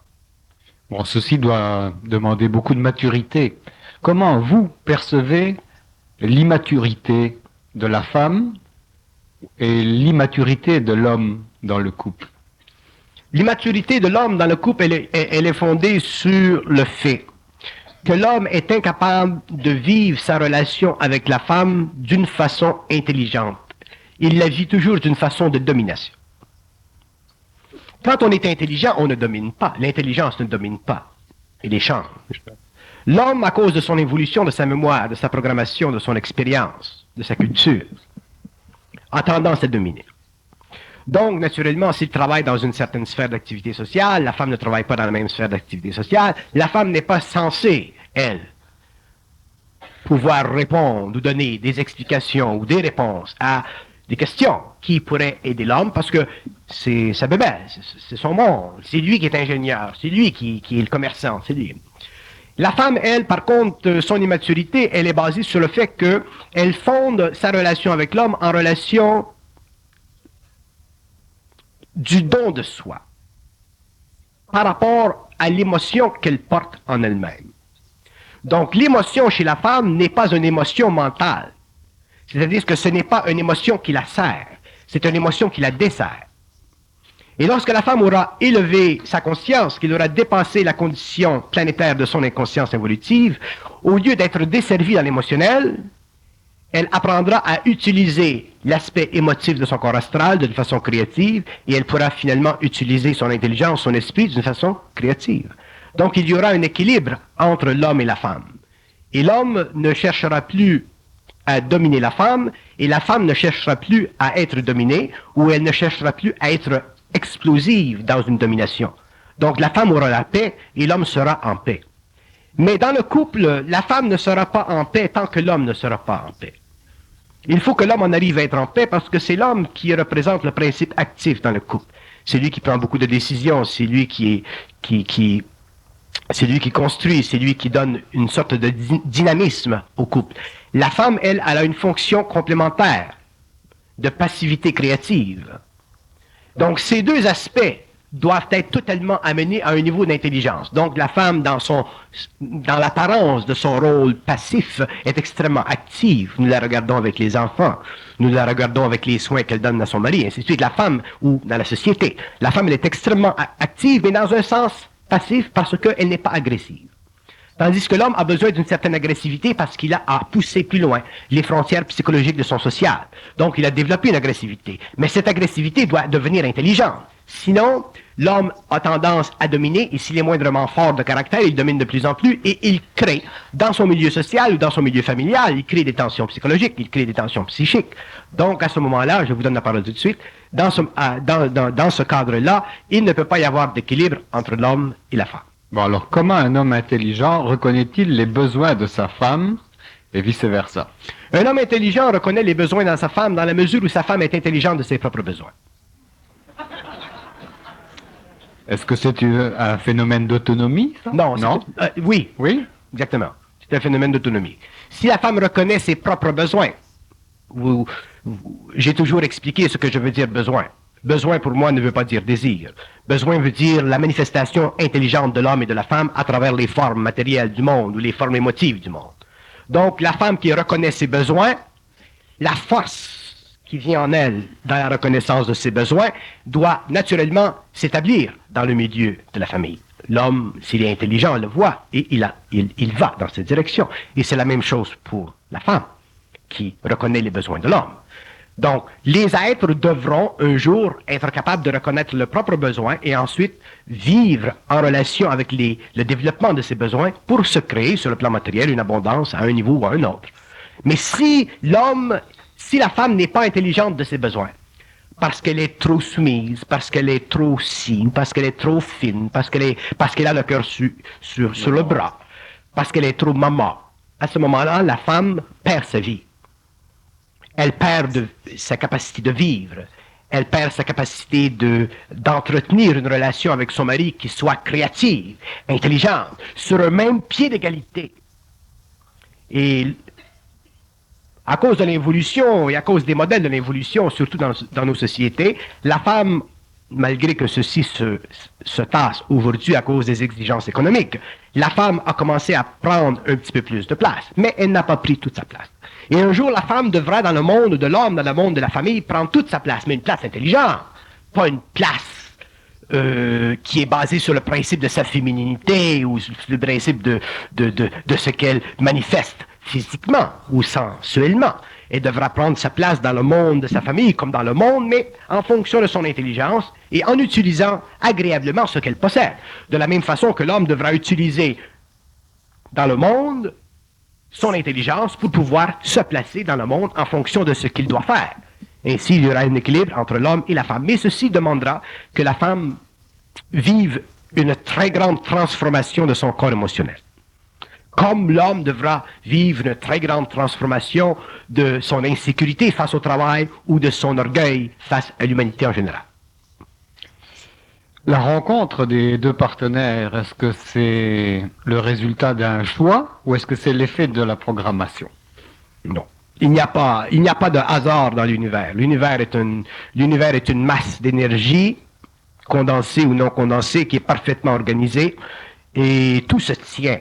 Bon, ceci doit demander beaucoup de maturité. Comment vous percevez l'immaturité de la femme et l'immaturité de l'homme dans le couple? L'immaturité de l'homme dans le couple, elle est fondée sur le fait que l'homme est incapable de vivre sa relation avec la femme d'une façon intelligente. Il la vit toujours d'une façon de domination. Quand on est intelligent, on ne domine pas. L'intelligence ne domine pas. Elle échange. L'homme, à cause de son évolution, de sa mémoire, de sa programmation, de son expérience, de sa culture, a tendance à dominer. Donc, naturellement, s'il travaille dans une certaine sphère d'activité sociale, la femme ne travaille pas dans la même sphère d'activité sociale, la femme n'est pas censée, elle, pouvoir répondre ou donner des explications ou des réponses à des questions qui pourraient aider l'homme parce que c'est sa bébé, c'est son monde, c'est lui qui est ingénieur, c'est lui qui est le commerçant, c'est lui. La femme, elle, par contre, son immaturité, elle est basée sur le fait qu'elle fonde sa relation avec l'homme en relation du don de soi par rapport à l'émotion qu'elle porte en elle-même. Donc, l'émotion chez la femme n'est pas une émotion mentale. C'est-à-dire que ce n'est pas une émotion qui la sert, c'est une émotion qui la dessert. Et lorsque la femme aura élevé sa conscience, qu'il aura dépassé la condition planétaire de son inconscience évolutive, au lieu d'être desservie dans l'émotionnel, elle apprendra à utiliser l'aspect émotif de son corps astral d'une façon créative et elle pourra finalement utiliser son intelligence, son esprit d'une façon créative. Donc il y aura un équilibre entre l'homme et la femme. Et l'homme ne cherchera plus à dominer la femme et la femme ne cherchera plus à être dominée ou elle ne cherchera plus à être explosive dans une domination. Donc la femme aura la paix et l'homme sera en paix. Mais dans le couple, la femme ne sera pas en paix tant que l'homme ne sera pas en paix. Il faut que l'homme en arrive à être en paix parce que c'est l'homme qui représente le principe actif dans le couple. C'est lui qui prend beaucoup de décisions, c'est lui c'est lui qui construit, c'est lui qui donne une sorte de dynamisme au couple. La femme, elle a une fonction complémentaire de passivité créative. Donc ces deux aspects doivent être totalement amenés à un niveau d'intelligence. Donc la femme, dans l'apparence de son rôle passif, est extrêmement active. Nous la regardons avec les enfants, nous la regardons avec les soins qu'elle donne à son mari, ainsi de suite. La femme, ou dans la société, la femme, elle est extrêmement active, mais dans un sens passif parce qu'elle n'est pas agressive. Tandis que l'homme a besoin d'une certaine agressivité parce qu'il a à pousser plus loin les frontières psychologiques de son social. Donc il a développé une agressivité. Mais cette agressivité doit devenir intelligente. Sinon, l'homme a tendance à dominer et s'il est moindrement fort de caractère, il domine de plus en plus et il crée, dans son milieu social ou dans son milieu familial, il crée des tensions psychologiques, il crée des tensions psychiques. Donc à ce moment-là, je vous donne la parole tout de suite, dans ce cadre-là, il ne peut pas y avoir d'équilibre entre l'homme et la femme. Bon, alors, comment un homme intelligent reconnaît-il les besoins de sa femme et vice-versa? Un homme intelligent reconnaît les besoins dans sa femme dans la mesure où sa femme est intelligente de ses propres besoins. Est-ce que c'est un phénomène d'autonomie, ça? Non. Oui. Oui? Exactement. C'est un phénomène d'autonomie. Si la femme reconnaît ses propres besoins, j'ai toujours expliqué ce que je veux dire besoin. Besoin pour moi ne veut pas dire désir. Besoin veut dire la manifestation intelligente de l'homme et de la femme à travers les formes matérielles du monde ou les formes émotives du monde. Donc la femme qui reconnaît ses besoins, la force qui vient en elle dans la reconnaissance de ses besoins doit naturellement s'établir dans le milieu de la famille. L'homme, s'il est intelligent, le voit et il va dans cette direction. Et c'est la même chose pour la femme qui reconnaît les besoins de l'homme. Donc, les êtres devront un jour être capables de reconnaître leurs propres besoins et ensuite vivre en relation avec le développement de ces besoins pour se créer sur le plan matériel une abondance à un niveau ou à un autre. Mais si la femme n'est pas intelligente de ses besoins, parce qu'elle est trop soumise, parce qu'elle est trop fine, parce qu'elle est trop fine, parce qu'elle a le cœur sur le bras, parce qu'elle est trop maman, à ce moment-là, la femme perd sa vie. Elle perd sa capacité de vivre. Elle perd sa capacité d'entretenir une relation avec son mari qui soit créative, intelligente, sur un même pied d'égalité. Et à cause de l'évolution et à cause des modèles de l'évolution, surtout dans nos sociétés, la femme, malgré que ceci se tasse aujourd'hui à cause des exigences économiques, la femme a commencé à prendre un petit peu plus de place, mais elle n'a pas pris toute sa place. Et un jour, la femme devra, dans le monde de l'homme, dans le monde de la famille, prendre toute sa place, mais une place intelligente, pas une place qui est basée sur le principe de sa féminité ou sur le principe de ce qu'elle manifeste physiquement ou sensuellement. Elle devra prendre sa place dans le monde de sa famille comme dans le monde, mais en fonction de son intelligence et en utilisant agréablement ce qu'elle possède. De la même façon que l'homme devra utiliser dans le monde son intelligence pour pouvoir se placer dans le monde en fonction de ce qu'il doit faire. Ainsi, il y aura un équilibre entre l'homme et la femme. Mais ceci demandera que la femme vive une très grande transformation de son corps émotionnel. Comme l'homme devra vivre une très grande transformation de son insécurité face au travail ou de son orgueil face à l'humanité en général. La rencontre des deux partenaires, est-ce que c'est le résultat d'un choix ou est-ce que c'est l'effet de la programmation? Non. Il n'y a pas de hasard dans l'univers. L'univers est une masse d'énergie, condensée ou non condensée, qui est parfaitement organisée et tout se tient.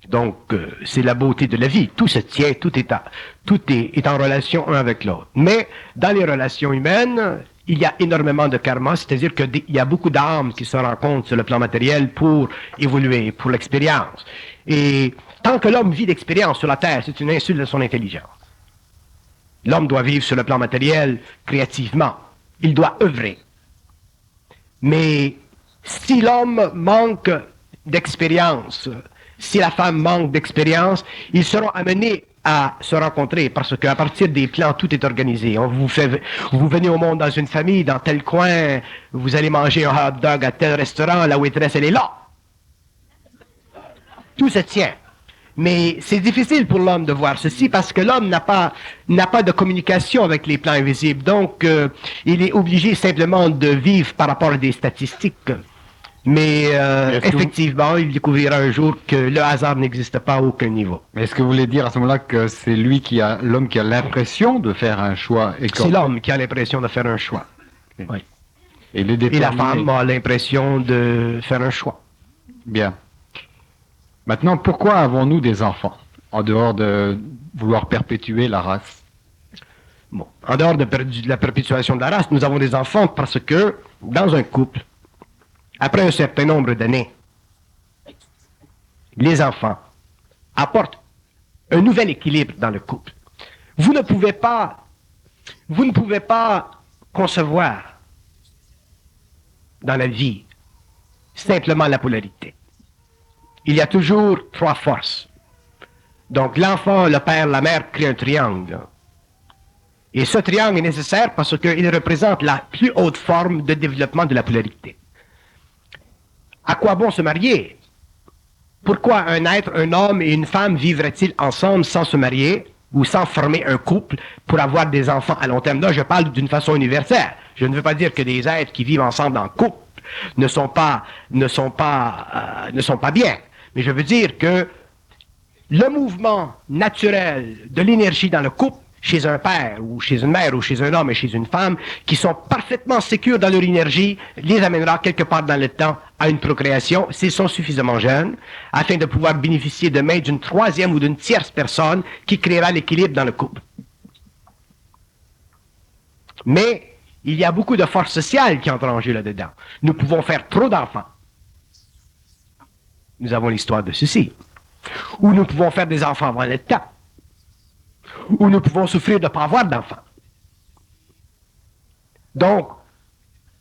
Donc, c'est la beauté de la vie. Tout se tient, tout est en relation un avec l'autre. Mais dans les relations humaines, il y a énormément de karma, c'est-à-dire qu'il y a beaucoup d'âmes qui se rencontrent sur le plan matériel pour évoluer, pour l'expérience. Et tant que l'homme vit d'expérience sur la Terre, c'est une insulte de son intelligence. L'homme doit vivre sur le plan matériel créativement. Il doit œuvrer. Mais si l'homme manque d'expérience, si la femme manque d'expérience, ils seront amenés à se rencontrer parce qu'à partir des plans, tout est organisé. Vous venez au monde dans une famille, dans tel coin, vous allez manger un hot dog à tel restaurant, la waitress, elle est là. Tout se tient. Mais c'est difficile pour l'homme de voir ceci parce que l'homme n'a pas de communication avec les plans invisibles. Donc, il est obligé simplement de vivre par rapport à des statistiques. Mais effectivement, il découvrira un jour que le hasard n'existe pas à aucun niveau. Mais est-ce que vous voulez dire à ce moment-là que c'est l'homme qui a l'impression de faire un choix? C'est l'homme qui a l'impression de faire un choix. Okay. Oui. Et la femme a l'impression de faire un choix. Bien. Maintenant, pourquoi avons-nous des enfants, en dehors de vouloir perpétuer la race? Bon, en dehors de la perpétuation de la race, nous avons des enfants parce que, dans un couple, après un certain nombre d'années, les enfants apportent un nouvel équilibre dans le couple. Vous ne pouvez pas concevoir dans la vie simplement la polarité. Il y a toujours trois forces. Donc l'enfant, le père, la mère créent un triangle. Et ce triangle est nécessaire parce qu'il représente la plus haute forme de développement de la polarité. À quoi bon se marier? Pourquoi un homme et une femme vivraient-ils ensemble sans se marier ou sans former un couple pour avoir des enfants à long terme? Là, je parle d'une façon universelle. Je ne veux pas dire que des êtres qui vivent ensemble en couple ne sont pas bien. Mais je veux dire que le mouvement naturel de l'énergie dans le couple, chez un père ou chez une mère ou chez un homme et chez une femme, qui sont parfaitement sécures dans leur énergie, les amènera quelque part dans le temps à une procréation, s'ils sont suffisamment jeunes, afin de pouvoir bénéficier demain d'une troisième ou d'une tierce personne qui créera l'équilibre dans le couple. Mais il y a beaucoup de forces sociales qui entrent en jeu là-dedans. Nous pouvons faire trop d'enfants. Nous avons l'histoire de ceci. Ou nous pouvons faire des enfants avant le temps. Ou nous pouvons souffrir de ne pas avoir d'enfants. Donc,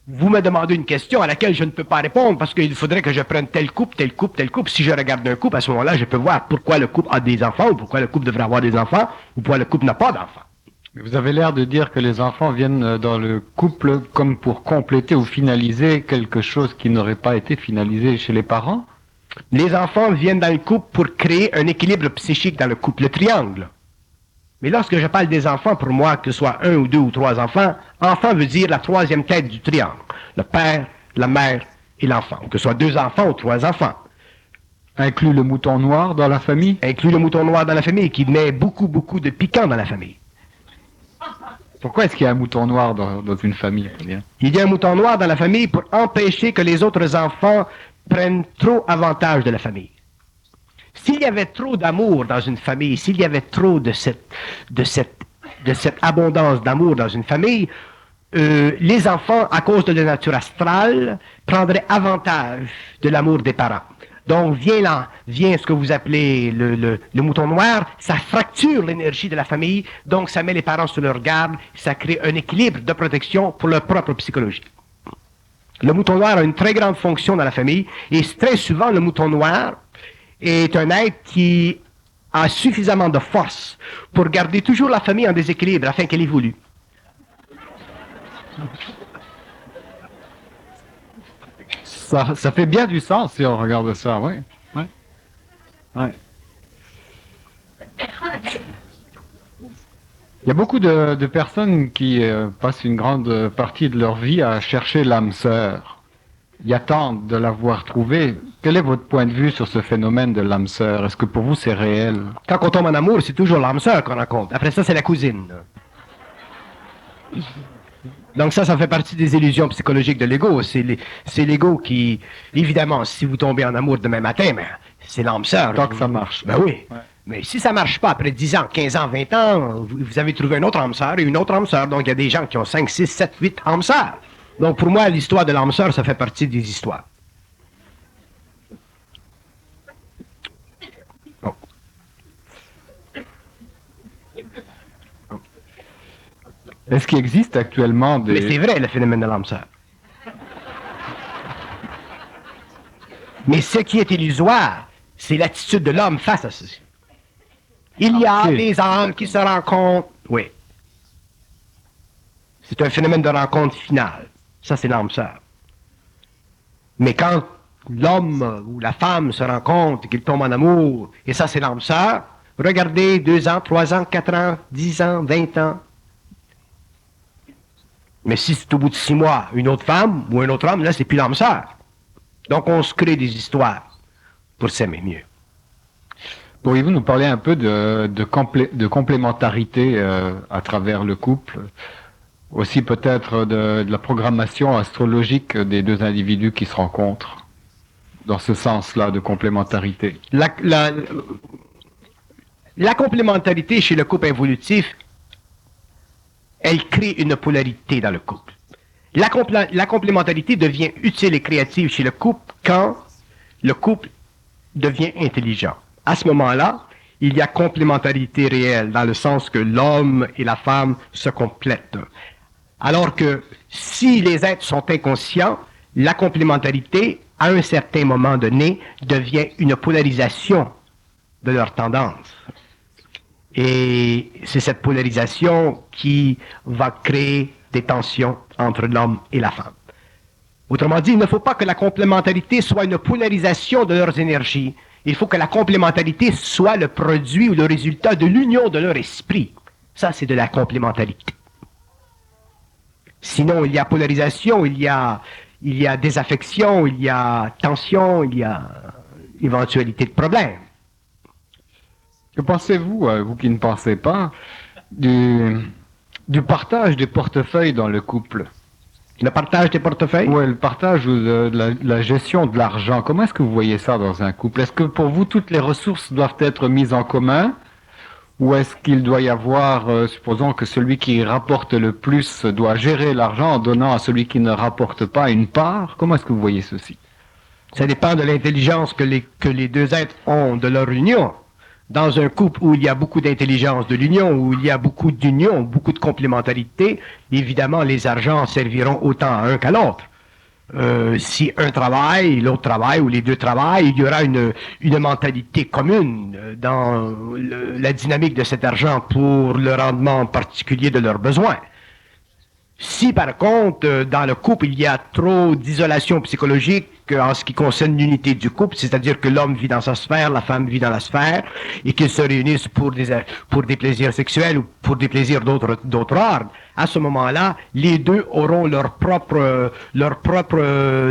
vous me demandez une question à laquelle je ne peux pas répondre parce qu'il faudrait que je prenne tel couple, tel couple, tel couple. Si je regarde un couple, à ce moment-là, je peux voir pourquoi le couple a des enfants ou pourquoi le couple devrait avoir des enfants ou pourquoi le couple n'a pas d'enfants. Vous avez l'air de dire que les enfants viennent dans le couple comme pour compléter ou finaliser quelque chose qui n'aurait pas été finalisé chez les parents. Les enfants viennent dans le couple pour créer un équilibre psychique dans le couple, le triangle. Mais lorsque je parle des enfants, pour moi, que ce soit un ou deux ou trois enfants, enfant veut dire la troisième tête du triangle. Le père, la mère et l'enfant. Que ce soit deux enfants ou trois enfants. Inclut le mouton noir dans la famille? Inclut le mouton noir dans la famille, qui met beaucoup de piquant dans la famille. Pourquoi est-ce qu'il y a un mouton noir dans une famille? Il y a un mouton noir dans la famille pour empêcher que les autres enfants prennent trop avantage de la famille. S'il y avait trop d'amour dans une famille, s'il y avait trop de cette abondance d'amour dans une famille, les enfants, à cause de la nature astrale, prendraient avantage de l'amour des parents. Donc vient ce que vous appelez le mouton noir, ça fracture l'énergie de la famille, donc ça met les parents sur leur garde, ça crée un équilibre de protection pour leur propre psychologie. Le mouton noir a une très grande fonction dans la famille, et très souvent le mouton noir est un être qui a suffisamment de force pour garder toujours la famille en déséquilibre afin qu'elle évolue. Ça fait bien du sens si on regarde ça, oui. Ouais. Ouais. Il y a beaucoup de personnes qui passent une grande partie de leur vie à chercher l'âme sœur. Ils attendent de l'avoir trouvée. Quel est votre point de vue sur ce phénomène de l'âme sœur? Est-ce que pour vous c'est réel? Quand on tombe en amour, c'est toujours l'âme sœur qu'on rencontre. Après ça, c'est la cousine. Donc ça fait partie des illusions psychologiques de l'ego. C'est l'ego qui, évidemment, si vous tombez en amour demain matin, ben, c'est l'âme sœur. Tant que ça marche. Ben oui. Ouais. Mais si ça ne marche pas après 10 ans, 15 ans, 20 ans, vous avez trouvé une autre âme sœur et une autre âme sœur. Donc il y a des gens qui ont 5, 6, 7, 8 âmes sœurs. Donc pour moi, l'histoire de l'âme sœur, ça fait partie des histoires. Bon. Est-ce qu'il existe actuellement des... Mais c'est vrai, le phénomène de l'âme sœur. Mais ce qui est illusoire, c'est l'attitude de l'homme face à ceci. Il y a des âmes qui se rencontrent. Oui. C'est un phénomène de rencontre finale. Ça, c'est l'âme sœur. Mais quand l'homme ou la femme se rencontrent et qu'ils tombent en amour, et ça, c'est l'âme sœur, regardez 2 ans, 3 ans, 4 ans, 10 ans, 20 ans. Mais si c'est au bout de 6 mois, une autre femme ou un autre homme, là, c'est plus l'âme sœur. Donc, on se crée des histoires pour s'aimer mieux. Pourriez-vous nous parler un peu de complémentarité à travers le couple? Aussi peut-être de la programmation astrologique des deux individus qui se rencontrent, dans ce sens-là de complémentarité. La complémentarité chez le couple involutif, elle crée une polarité dans le couple. La complémentarité devient utile et créative chez le couple quand le couple devient intelligent. À ce moment-là, il y a complémentarité réelle, dans le sens que l'homme et la femme se complètent. Alors que si les êtres sont inconscients, la complémentarité, à un certain moment donné, devient une polarisation de leur tendance. Et c'est cette polarisation qui va créer des tensions entre l'homme et la femme. Autrement dit, il ne faut pas que la complémentarité soit une polarisation de leurs énergies. Il faut que la complémentarité soit le produit ou le résultat de l'union de leur esprit. Ça, c'est de la complémentarité. Sinon, il y a polarisation, il y a désaffection, il y a tension, il y a éventualité de problème. Que pensez-vous, vous qui ne pensez pas, du partage des portefeuilles dans le couple? Le partage des portefeuilles? Oui, le partage ou la gestion de l'argent. Comment est-ce que vous voyez ça dans un couple? Est-ce que pour vous, toutes les ressources doivent être mises en commun? Ou est-ce qu'il doit y avoir, supposons que celui qui rapporte le plus doit gérer l'argent en donnant à celui qui ne rapporte pas une part? Comment est-ce que vous voyez ceci? Ça dépend de l'intelligence que les deux êtres ont de leur union. Dans un couple où il y a beaucoup d'intelligence de l'union, où il y a beaucoup d'union, beaucoup de complémentarité, évidemment, les argents serviront autant à un qu'à l'autre. Si un travaille, l'autre travaille, ou les deux travaillent, il y aura une mentalité commune dans la dynamique de cet argent pour le rendement particulier de leurs besoins. Si par contre, dans le couple, il y a trop d'isolation psychologique en ce qui concerne l'unité du couple, c'est-à-dire que l'homme vit dans sa sphère, la femme vit dans la sphère, et qu'ils se réunissent pour des plaisirs sexuels ou pour des plaisirs d'autres ordres, à ce moment-là, les deux auront leurs propres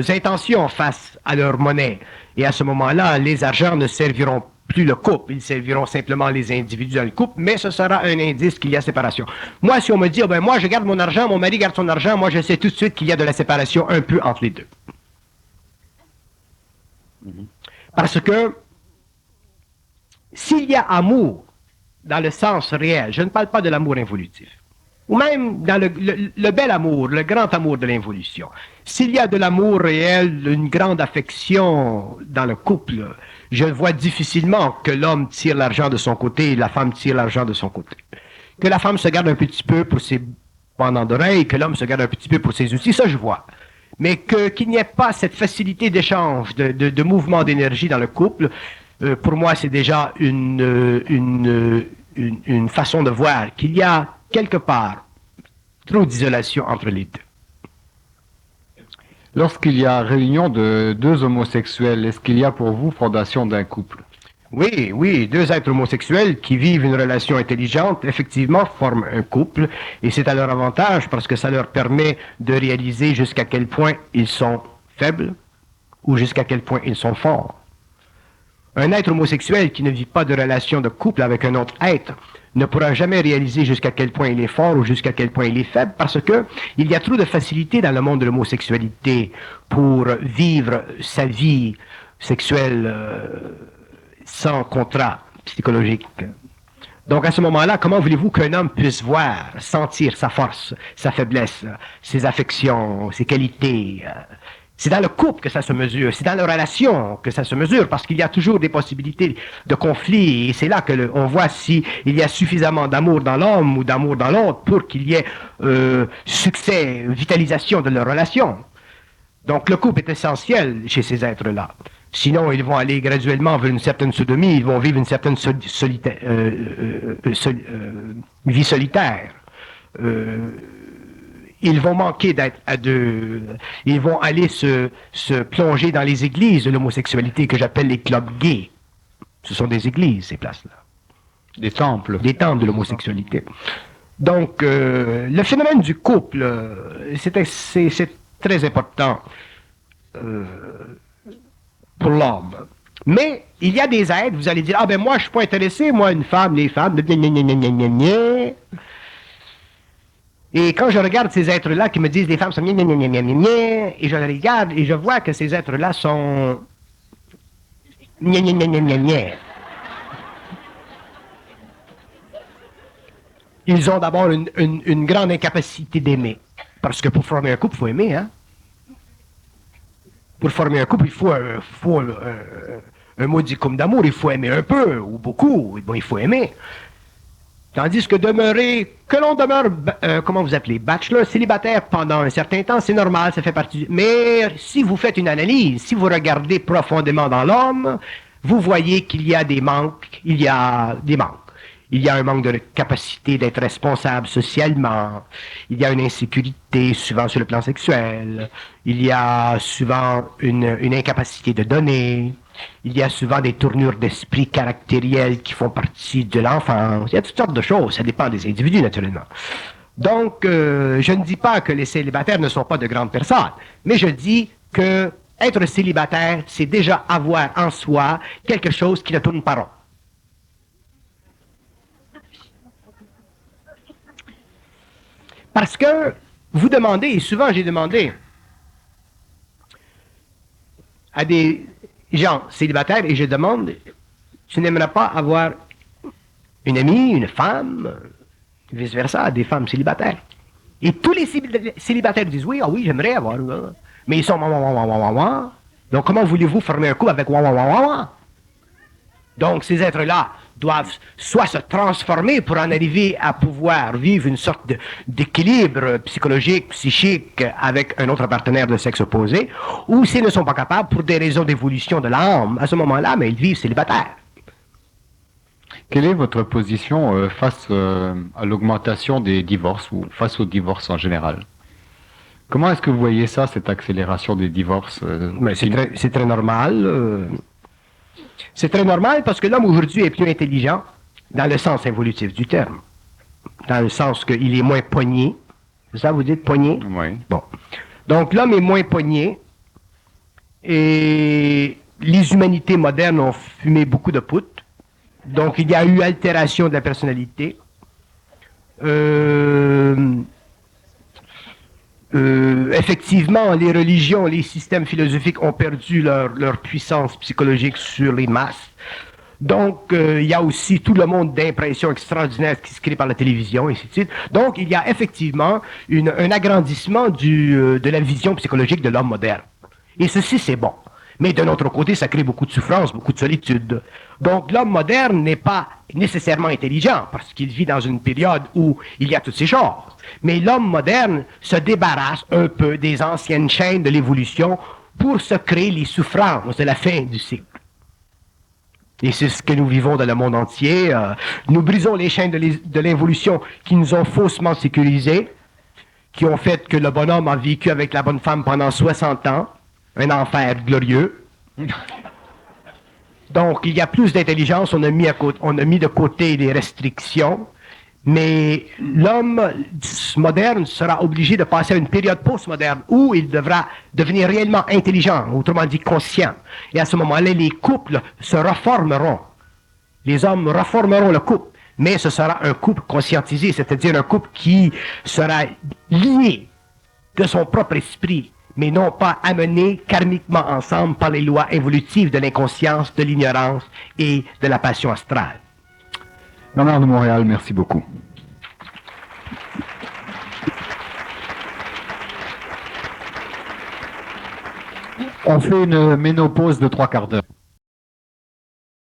intentions face à leur monnaie. Et à ce moment-là, les argents ne serviront plus le couple, ils serviront simplement les individus dans le couple, mais ce sera un indice qu'il y a séparation. Moi, si on me dit, oh ben moi je garde mon argent, mon mari garde son argent, moi je sais tout de suite qu'il y a de la séparation un peu entre les deux. Parce que s'il y a amour dans le sens réel, je ne parle pas de l'amour involutif, ou même dans le bel amour, le grand amour de l'involution, s'il y a de l'amour réel, une grande affection dans le couple, je vois difficilement que l'homme tire l'argent de son côté et la femme tire l'argent de son côté. Que la femme se garde un petit peu pour ses pendants d'oreilles, que l'homme se garde un petit peu pour ses outils, ça je vois. Mais qu'il n'y ait pas cette facilité d'échange, de mouvement d'énergie dans le couple, pour moi c'est déjà une façon de voir qu'il y a quelque part trop d'isolation entre les deux. Lorsqu'il y a réunion de deux homosexuels, est-ce qu'il y a pour vous fondation d'un couple? Oui, oui, deux êtres homosexuels qui vivent une relation intelligente, effectivement, forment un couple, et c'est à leur avantage parce que ça leur permet de réaliser jusqu'à quel point ils sont faibles ou jusqu'à quel point ils sont forts. Un être homosexuel qui ne vit pas de relation de couple avec un autre être ne pourra jamais réaliser jusqu'à quel point il est fort ou jusqu'à quel point il est faible parce que il y a trop de facilité dans le monde de l'homosexualité pour vivre sa vie sexuelle sans contrat psychologique. Donc à ce moment-là, comment voulez-vous qu'un homme puisse voir, sentir sa force, sa faiblesse, ses affections, ses qualités? C'est dans le couple que ça se mesure, c'est dans la relation que ça se mesure, parce qu'il y a toujours des possibilités de conflit, et c'est là que on voit s'il y a suffisamment d'amour dans l'homme ou d'amour dans l'autre pour qu'il y ait succès, vitalisation de leur relation. Donc le couple est essentiel chez ces êtres-là. Sinon, ils vont aller graduellement vers une certaine sodomie, ils vont vivre une certaine vie solitaire. Ils vont manquer d'être à deux. Ils vont aller se plonger dans les églises de l'homosexualité que j'appelle les clubs gays. Ce sont des églises, ces places-là. Des temples. Des temples de l'homosexualité. Donc, le phénomène du couple, c'est très important pour l'homme. Mais il y a des êtres, vous allez dire, ah ben moi je suis pas intéressé, moi une femme, les femmes, et quand je regarde ces êtres-là qui me disent les femmes sont et je les regarde et je vois que ces êtres-là sont ils ont d'abord une grande incapacité d'aimer. Parce que pour former un couple, il faut aimer, hein? Pour former un couple, il faut un modicum d'amour, il faut aimer un peu, ou beaucoup, bon, il faut aimer. Tandis que que l'on demeure, comment vous appelez, bachelor, célibataire pendant un certain temps, c'est normal, ça fait partie. Mais si vous faites une analyse, si vous regardez profondément dans l'homme, vous voyez qu'il y a des manques, Il y a un manque de capacité d'être responsable socialement. Il y a une insécurité, souvent sur le plan sexuel. Il y a souvent une incapacité de donner. Il y a souvent des tournures d'esprit caractérielles qui font partie de l'enfance. Il y a toutes sortes de choses. Ça dépend des individus, naturellement. Donc, je ne dis pas que les célibataires ne sont pas de grandes personnes, mais je dis que être célibataire, c'est déjà avoir en soi quelque chose qui ne tourne pas rond. Parce que vous demandez, et souvent j'ai demandé à des gens célibataires, et je demande, tu n'aimerais pas avoir une amie, une femme, vice-versa, des femmes célibataires. Et tous les célibataires disent oui, ah oui, j'aimerais avoir. Mais ils sont donc comment voulez-vous former un couple avec Donc ces êtres-là doivent soit se transformer pour en arriver à pouvoir vivre une sorte d'équilibre psychologique, psychique avec un autre partenaire de sexe opposé, ou s'ils ne sont pas capables, pour des raisons d'évolution de l'âme, à ce moment-là, mais ils vivent célibataires. Quelle est votre position face à l'augmentation des divorces ou face aux divorces en général? Comment est-ce que vous voyez ça, cette accélération des divorces? C'est très normal. C'est très normal parce que l'homme aujourd'hui est plus intelligent dans le sens évolutif du terme. Dans le sens qu'il est moins pogné. C'est ça, vous dites pogné? Oui. Bon. Donc l'homme est moins pogné et les humanités modernes ont fumé beaucoup de poutres. Donc il y a eu altération de la personnalité. Effectivement, les religions, les systèmes philosophiques ont perdu leur puissance psychologique sur les masses. Donc, il y a aussi tout le monde d'impressions extraordinaires qui se crée par la télévision, et ainsi de suite. Donc, il y a effectivement un agrandissement de la vision psychologique de l'homme moderne. Et ceci, c'est bon. Mais d'un autre côté, ça crée beaucoup de souffrance, beaucoup de solitude. Donc l'homme moderne n'est pas nécessairement intelligent, parce qu'il vit dans une période où il y a toutes ces choses. Mais l'homme moderne se débarrasse un peu des anciennes chaînes de l'évolution pour se créer les souffrances de la fin du cycle. Et c'est ce que nous vivons dans le monde entier. Nous brisons les chaînes de l'évolution qui nous ont faussement sécurisés, qui ont fait que le bonhomme a vécu avec la bonne femme pendant 60 ans, un enfer glorieux. Donc, il y a plus d'intelligence, on a mis de côté les restrictions, mais l'homme moderne sera obligé de passer à une période post-moderne où il devra devenir réellement intelligent, autrement dit conscient. Et à ce moment-là, les couples se reformeront. Les hommes reformeront le couple, mais ce sera un couple conscientisé, c'est-à-dire un couple qui sera lié de son propre esprit, mais non pas amenés karmiquement ensemble par les lois évolutives de l'inconscience, de l'ignorance et de la passion astrale. Bernard de Montréal, merci beaucoup. On fait une ménopause de 3/4 d'heure.